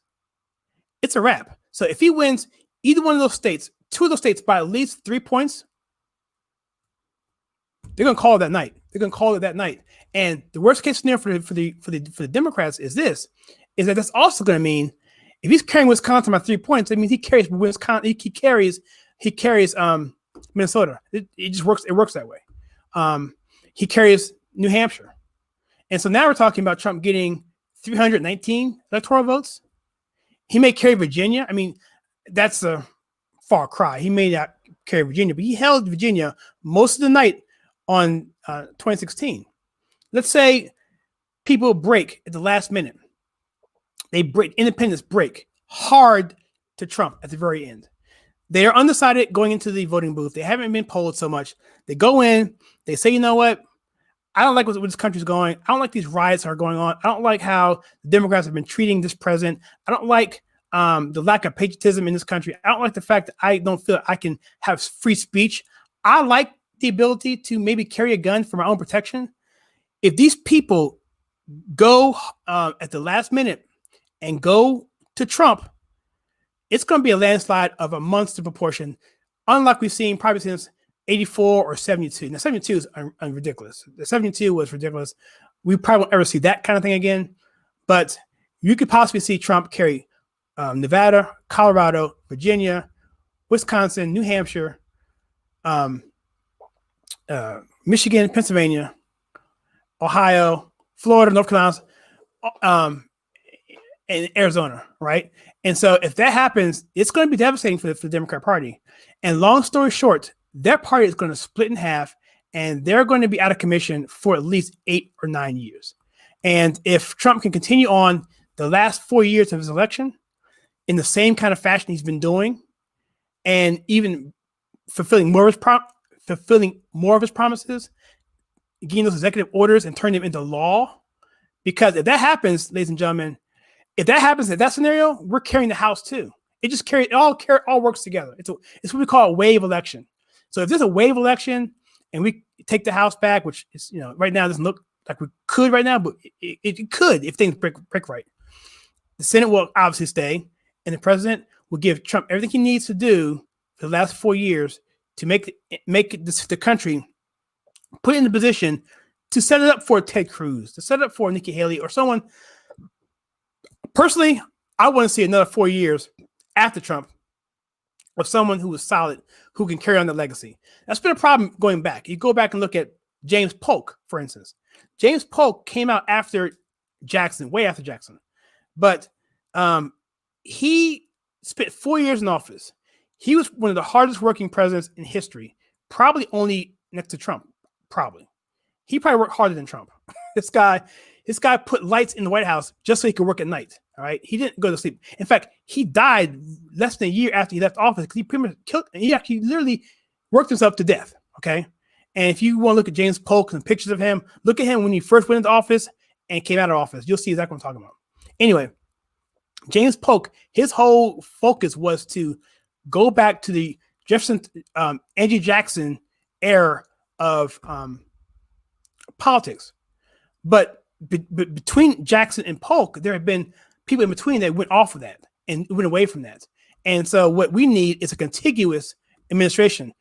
it's a wrap. So if he wins either one of those states, 2 of those states by at least 3 points, they're going to call it that night. And the worst case scenario for the Democrats is that that's also going to mean if he's carrying Wisconsin by 3 points, that means he carries Wisconsin. He carries Minnesota. It just works. It works that way. He carries New Hampshire, and so now we're talking about Trump getting 319 electoral votes. He may carry Virginia. I mean, that's a far cry. He may not carry Virginia, but he held Virginia most of the night on 2016. Let's say people break at the last minute. Independents break hard to Trump at the very end. They are undecided going into the voting booth. They haven't been polled so much. They go in, they say, you know what? I don't like where this country's going. I don't like these riots that are going on. I don't like how the Democrats have been treating this president. I don't like the lack of patriotism in this country. I don't like the fact that I don't feel I can have free speech. I like the ability to maybe carry a gun for my own protection. If these people go at the last minute and go to Trump, it's going to be a landslide of a monster proportion, unlike we've seen probably since 84 or 72. Now, 72 is ridiculous. The 72 was ridiculous. We probably won't ever see that kind of thing again. But you could possibly see Trump carry Nevada, Colorado, Virginia, Wisconsin, New Hampshire, Michigan, Pennsylvania, Ohio, Florida, North Carolina, and Arizona, right? And so if that happens, it's going to be devastating for the Democrat Party. And long story short, their party is going to split in half, and they're going to be out of commission for at least 8 or 9 years. And if Trump can continue on the last 4 years of his election in the same kind of fashion he's been doing, and even fulfilling more of his promises, getting those executive orders and turning them into law, because if that happens, ladies and gentlemen, if that happens in that scenario, we're carrying the House too. It all works together. It's what we call a wave election. So if there's a wave election and we take the House back, which is, right now doesn't look like we could right now, but it could if things break right. The Senate will obviously stay, and the president will give Trump everything he needs to do for the last 4 years to make the country put in the position to set it up for Ted Cruz, to set it up for Nikki Haley or someone. Personally, I want to see another 4 years after Trump of someone who is solid, who can carry on the legacy. That's been a problem going back. You go back and look at James Polk, for instance. James Polk came out after Jackson, way after Jackson. But he spent 4 years in office. He was one of the hardest working presidents in history, probably only next to Trump, probably. He probably worked harder than Trump. This guy put lights in the White House just so he could work at night. All right. He didn't go to sleep. In fact, he died less than a year after he left office because he pretty much killed, and he actually literally worked himself to death. Okay. And if you want to look at James Polk and pictures of him, look at him when he first went into office and came out of office. You'll see exactly what I'm talking about. Anyway, James Polk, his whole focus was to go back to the Jefferson, Andrew Jackson era of politics. But between Jackson and Polk, there have been people in between that went off of that and went away from that. And so what we need is a contiguous administration.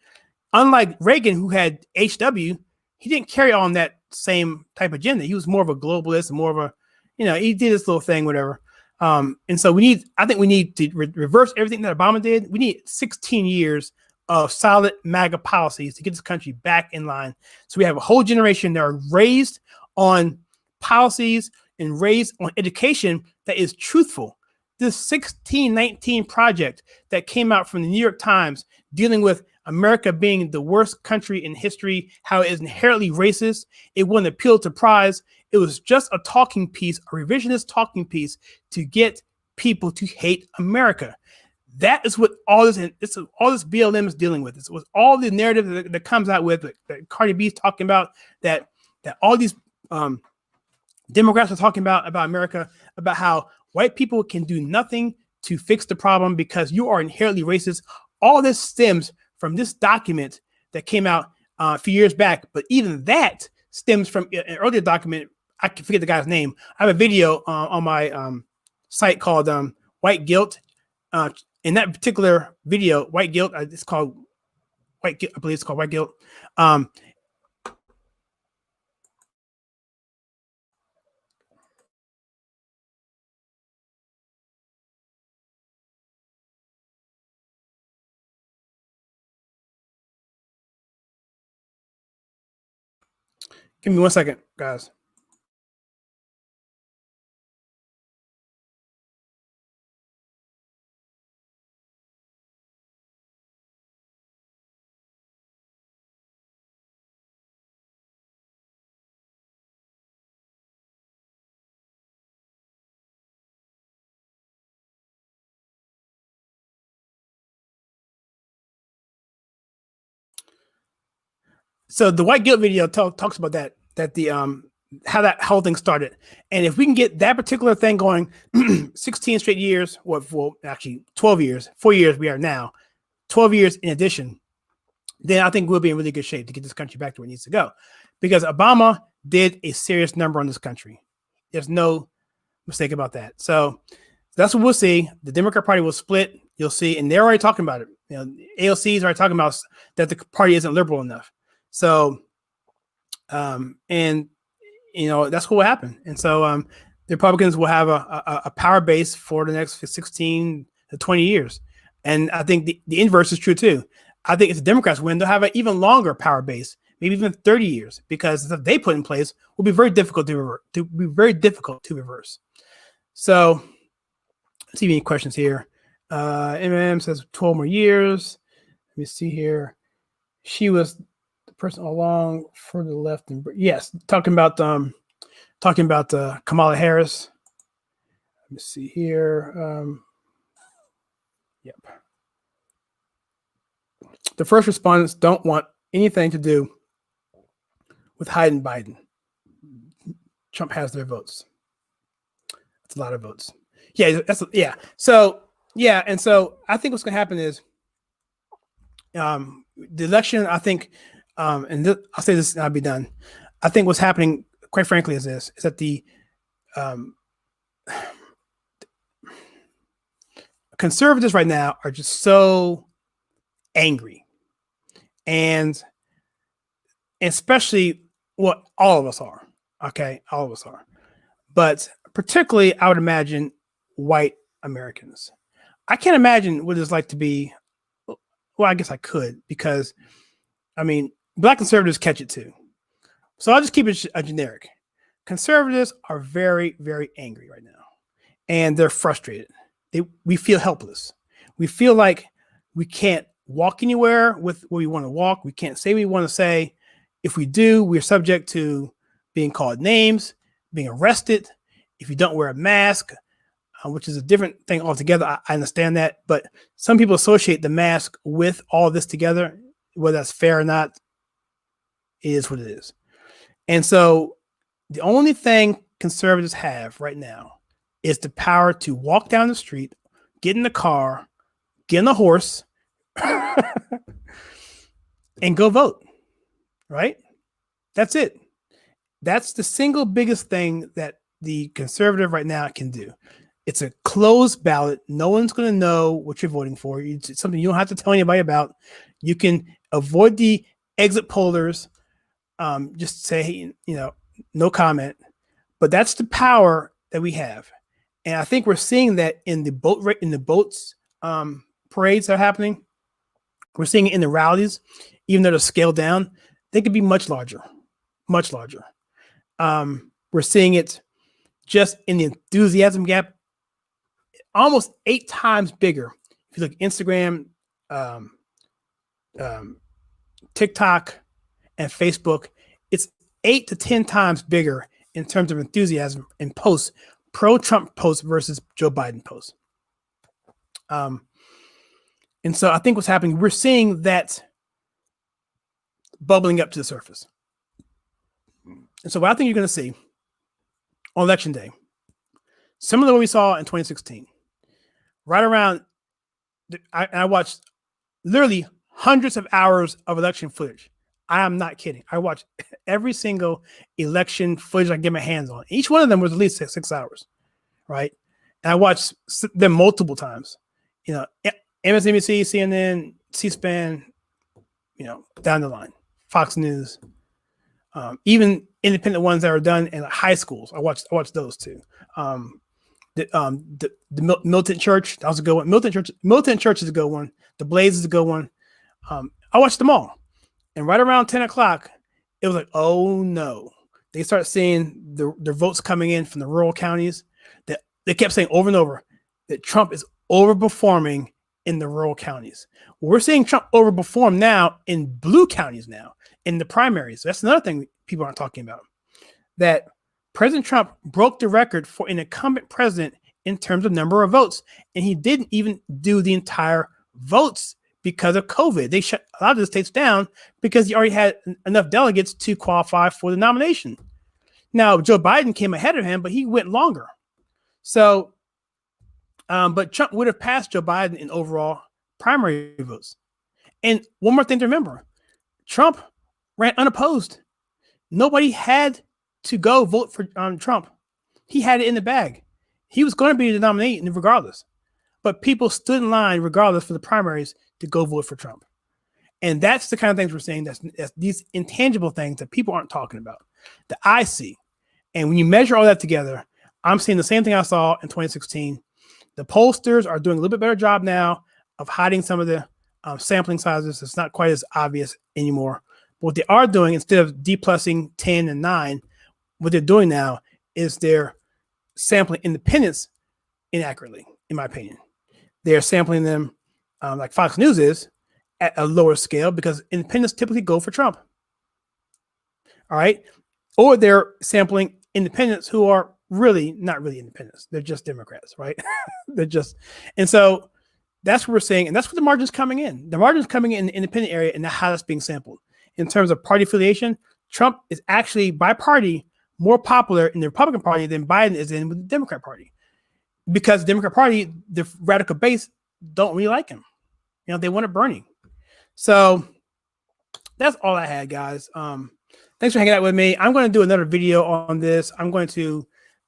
Unlike Reagan, who had HW, he didn't carry on that same type of agenda. He was more of a globalist, more of a, he did this little thing, whatever. And so I think we need to reverse everything that Obama did. We need 16 years of solid MAGA policies to get this country back in line. So we have a whole generation that are raised on policies and raised on education that is truthful. This 1619 project that came out from the New York Times dealing with America being the worst country in history, how it is inherently racist. It won the Pulitzer Prize. It was just a talking piece, a revisionist talking piece to get people to hate America. That is what all this BLM is dealing with. It's with all the narrative that comes out with that Cardi B is talking about, that all these Democrats are talking about America, about how white people can do nothing to fix the problem because you are inherently racist. All this stems from this document that came out a few years back. But even that stems from an earlier document. I can forget the guy's name. I have a video on my site called White Guilt. In that particular video, White Guilt, it's called White Guilt. I believe it's called White Guilt. Give me 1 second, guys. So the white guilt video talks about that the how that whole thing started. And if we can get that particular thing going 16 straight years, well, actually 12 years, 4 years we are now, 12 years in addition, then I think we'll be in really good shape to get this country back to where it needs to go. Because Obama did a serious number on this country. There's no mistake about that. So that's what we'll see. The Democrat Party will split. You'll see, and they're already talking about it. AOC is already talking about that the party isn't liberal enough. So, and that's what will happen. And so the Republicans will have a power base for the next 16 to 20 years. And I think the inverse is true too. I think if the Democrats win, they'll have an even longer power base, maybe even 30 years, because the stuff they put in place will be very difficult to reverse. So let's see any questions here. MM says 12 more years. Let me see here. She was the person along further left. And yes, talking about Kamala Harris. Let me see here. Yep. The first respondents don't want anything to do with hiding Biden. Trump has their votes. That's a lot of votes. Yeah. So and so I think what's going to happen is the election. I think, and I'll say this and I'll be done. I think what's happening, quite frankly, is that the conservatives right now are just so angry, and especially all of us are. Okay, all of us are, but particularly I would imagine white Americans. I can't imagine what it's like to be. Well, I guess I could, because I mean, black conservatives catch it too. So I'll just keep it a generic. Conservatives are very, very angry right now, and they're frustrated. We feel helpless. We feel like we can't walk anywhere with where we want to walk. We can't say what we want to say. If we do, we're subject to being called names, being arrested. If you don't wear a mask, which is a different thing altogether. I understand that, but some people associate the mask with all this together. Whether that's fair or not, it is what it is. And so the only thing conservatives have right now is the power to walk down the street, get in the car, get in a horse, and go vote. Right? That's it. That's the single biggest thing that the conservative right now can do. It's a closed ballot. No one's going to know what you're voting for. It's something you don't have to tell anybody about. You can avoid the exit pollers. Just say, no comment. But that's the power that we have. And I think we're seeing that in the boats parades that are happening. We're seeing it in the rallies, even though they're scaled down. They could be much larger, much larger. We're seeing it just in the enthusiasm gap, almost 8 times bigger. If you look at Instagram, TikTok, and Facebook, it's 8 to 10 times bigger in terms of enthusiasm in posts, pro-Trump posts versus Joe Biden posts. And so I think what's happening, we're seeing that bubbling up to the surface. And so what I think you're going to see on election day, similar to what we saw in 2016, right around, I watched literally hundreds of hours of election footage. I am not kidding. I watched every single election footage I can get my hands on. Each one of them was at least 6 hours, right? And I watched them multiple times. MSNBC, CNN, C-SPAN, down the line, Fox News, even independent ones that are done in high schools. I watched those too. The Militant Church, that was a good one. Militant Church is a good one. The Blaze is a good one. I watched them all. And right around 10 o'clock, it was like, oh no. They start seeing the votes coming in from the rural counties. That they kept saying over and over that Trump is overperforming in the rural counties. We're seeing Trump overperform now in blue counties now in the primaries. That's another thing people aren't talking about. That President Trump broke the record for an incumbent president in terms of number of votes. And he didn't even do the entire votes because of COVID. They shut a lot of the states down because you already had enough delegates to qualify for the nomination. Now, Joe Biden came ahead of him, but he went longer. So, but Trump would have passed Joe Biden in overall primary votes. And one more thing to remember, Trump ran unopposed. Nobody had to go vote for Trump. He had it in the bag. He was going to be the nominee regardless. But people stood in line regardless for the primaries to go vote for Trump. And that's the kind of things we're saying. That's these intangible things that people aren't talking about, that I see. And when you measure all that together, I'm seeing the same thing I saw in 2016. The pollsters are doing a little bit better job now of hiding some of the sampling sizes. It's not quite as obvious anymore. But what they are doing, instead of D+ing 10 and 9, what they're doing now is they're sampling independents inaccurately, in my opinion. They're sampling them like Fox News is at a lower scale because independents typically go for Trump. All right. Or they're sampling independents who are really not really independents. They're just Democrats, right? They're just, and so that's what we're saying. And that's what the margin's coming in. The margin's coming in the independent area and how that's being sampled. In terms of party affiliation, Trump is actually by party more popular in the Republican Party than Biden is in with the Democrat Party. Because the Democrat Party, the radical base don't really like him. You know, they want it burning. So that's all I had, guys. Thanks for hanging out with me. I'm going to do another video on this. I'm going to,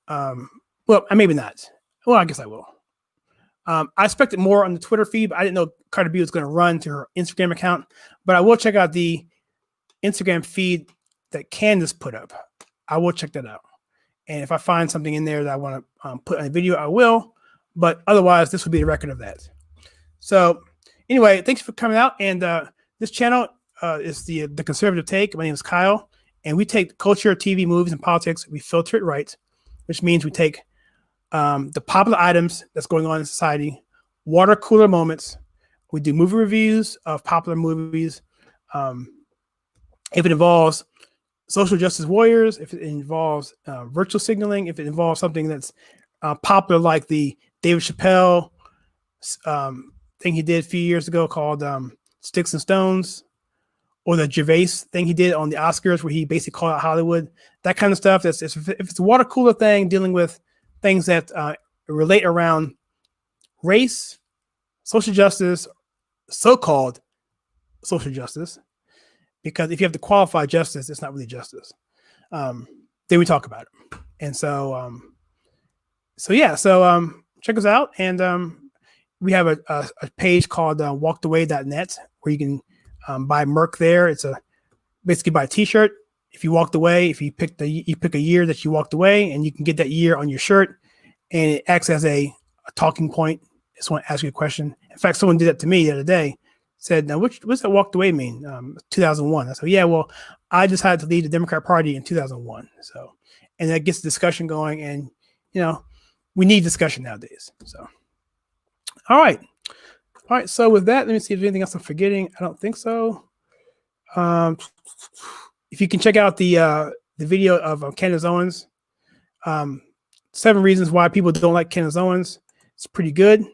well, maybe not. Well, I guess I will. I expected more on the Twitter feed, but I didn't know Cardi B was going to run to her Instagram account. But I will check out the Instagram feed that Candace put up. I will check that out. And if I find something in there that I want to put on a video, I will. But otherwise, this will be the record of that. So anyway, thanks for coming out. And this channel is the Conservative Take. My name is Kyle. And we take culture, TV, movies, and politics. We filter it right, which means we take the popular items that's going on in society, water cooler moments. We do movie reviews of popular movies. If it involves social justice warriors, if it involves virtual signaling, if it involves something that's popular like the David Chappelle thing he did a few years ago called Sticks and Stones, or the Gervais thing he did on the Oscars where he basically called out Hollywood, that kind of stuff. If it's a water cooler thing dealing with things that relate around race, social justice, so-called social justice, because if you have to qualify justice, it's not really justice. Then we talk about it. And so, check us out. And we have a page called walkedaway.net where you can buy merch there. It's basically buy a t-shirt. If you walked away, if you pick a year that you walked away, and you can get that year on your shirt, and it acts as a talking point. I just want to ask you a question. In fact, someone did that to me the other day. Said, now, what's that walked away mean? 2001. I said, yeah, well, I decided to leave the Democrat Party in 2001. So, and that gets the discussion going, and we need discussion nowadays. So, all right. So with that, let me see if there's anything else I'm forgetting. I don't think so. If you can check out the video of Candace Owens, 7 reasons why people don't like Candace Owens. It's pretty good.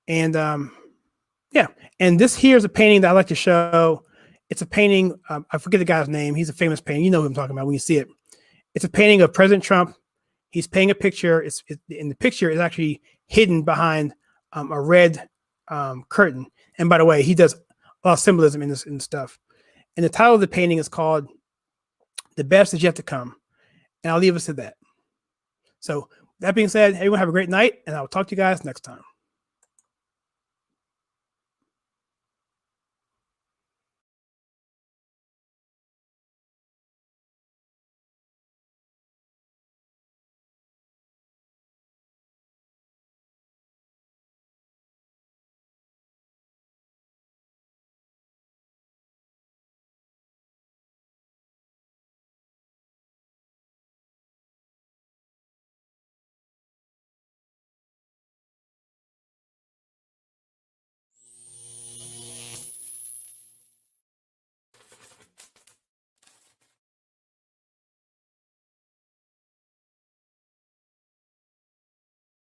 And yeah, and this here is a painting that I like to show. It's a painting. I forget the guy's name. He's a famous painting. You know who I'm talking about when you see it. It's a painting of President Trump. He's painting a picture. In the picture is actually hidden behind a red curtain. And by the way, he does a lot of symbolism in this stuff. And the title of the painting is called "The Best Is Yet to Come." And I'll leave us to that. So that being said, everyone have a great night, and I'll talk to you guys next time.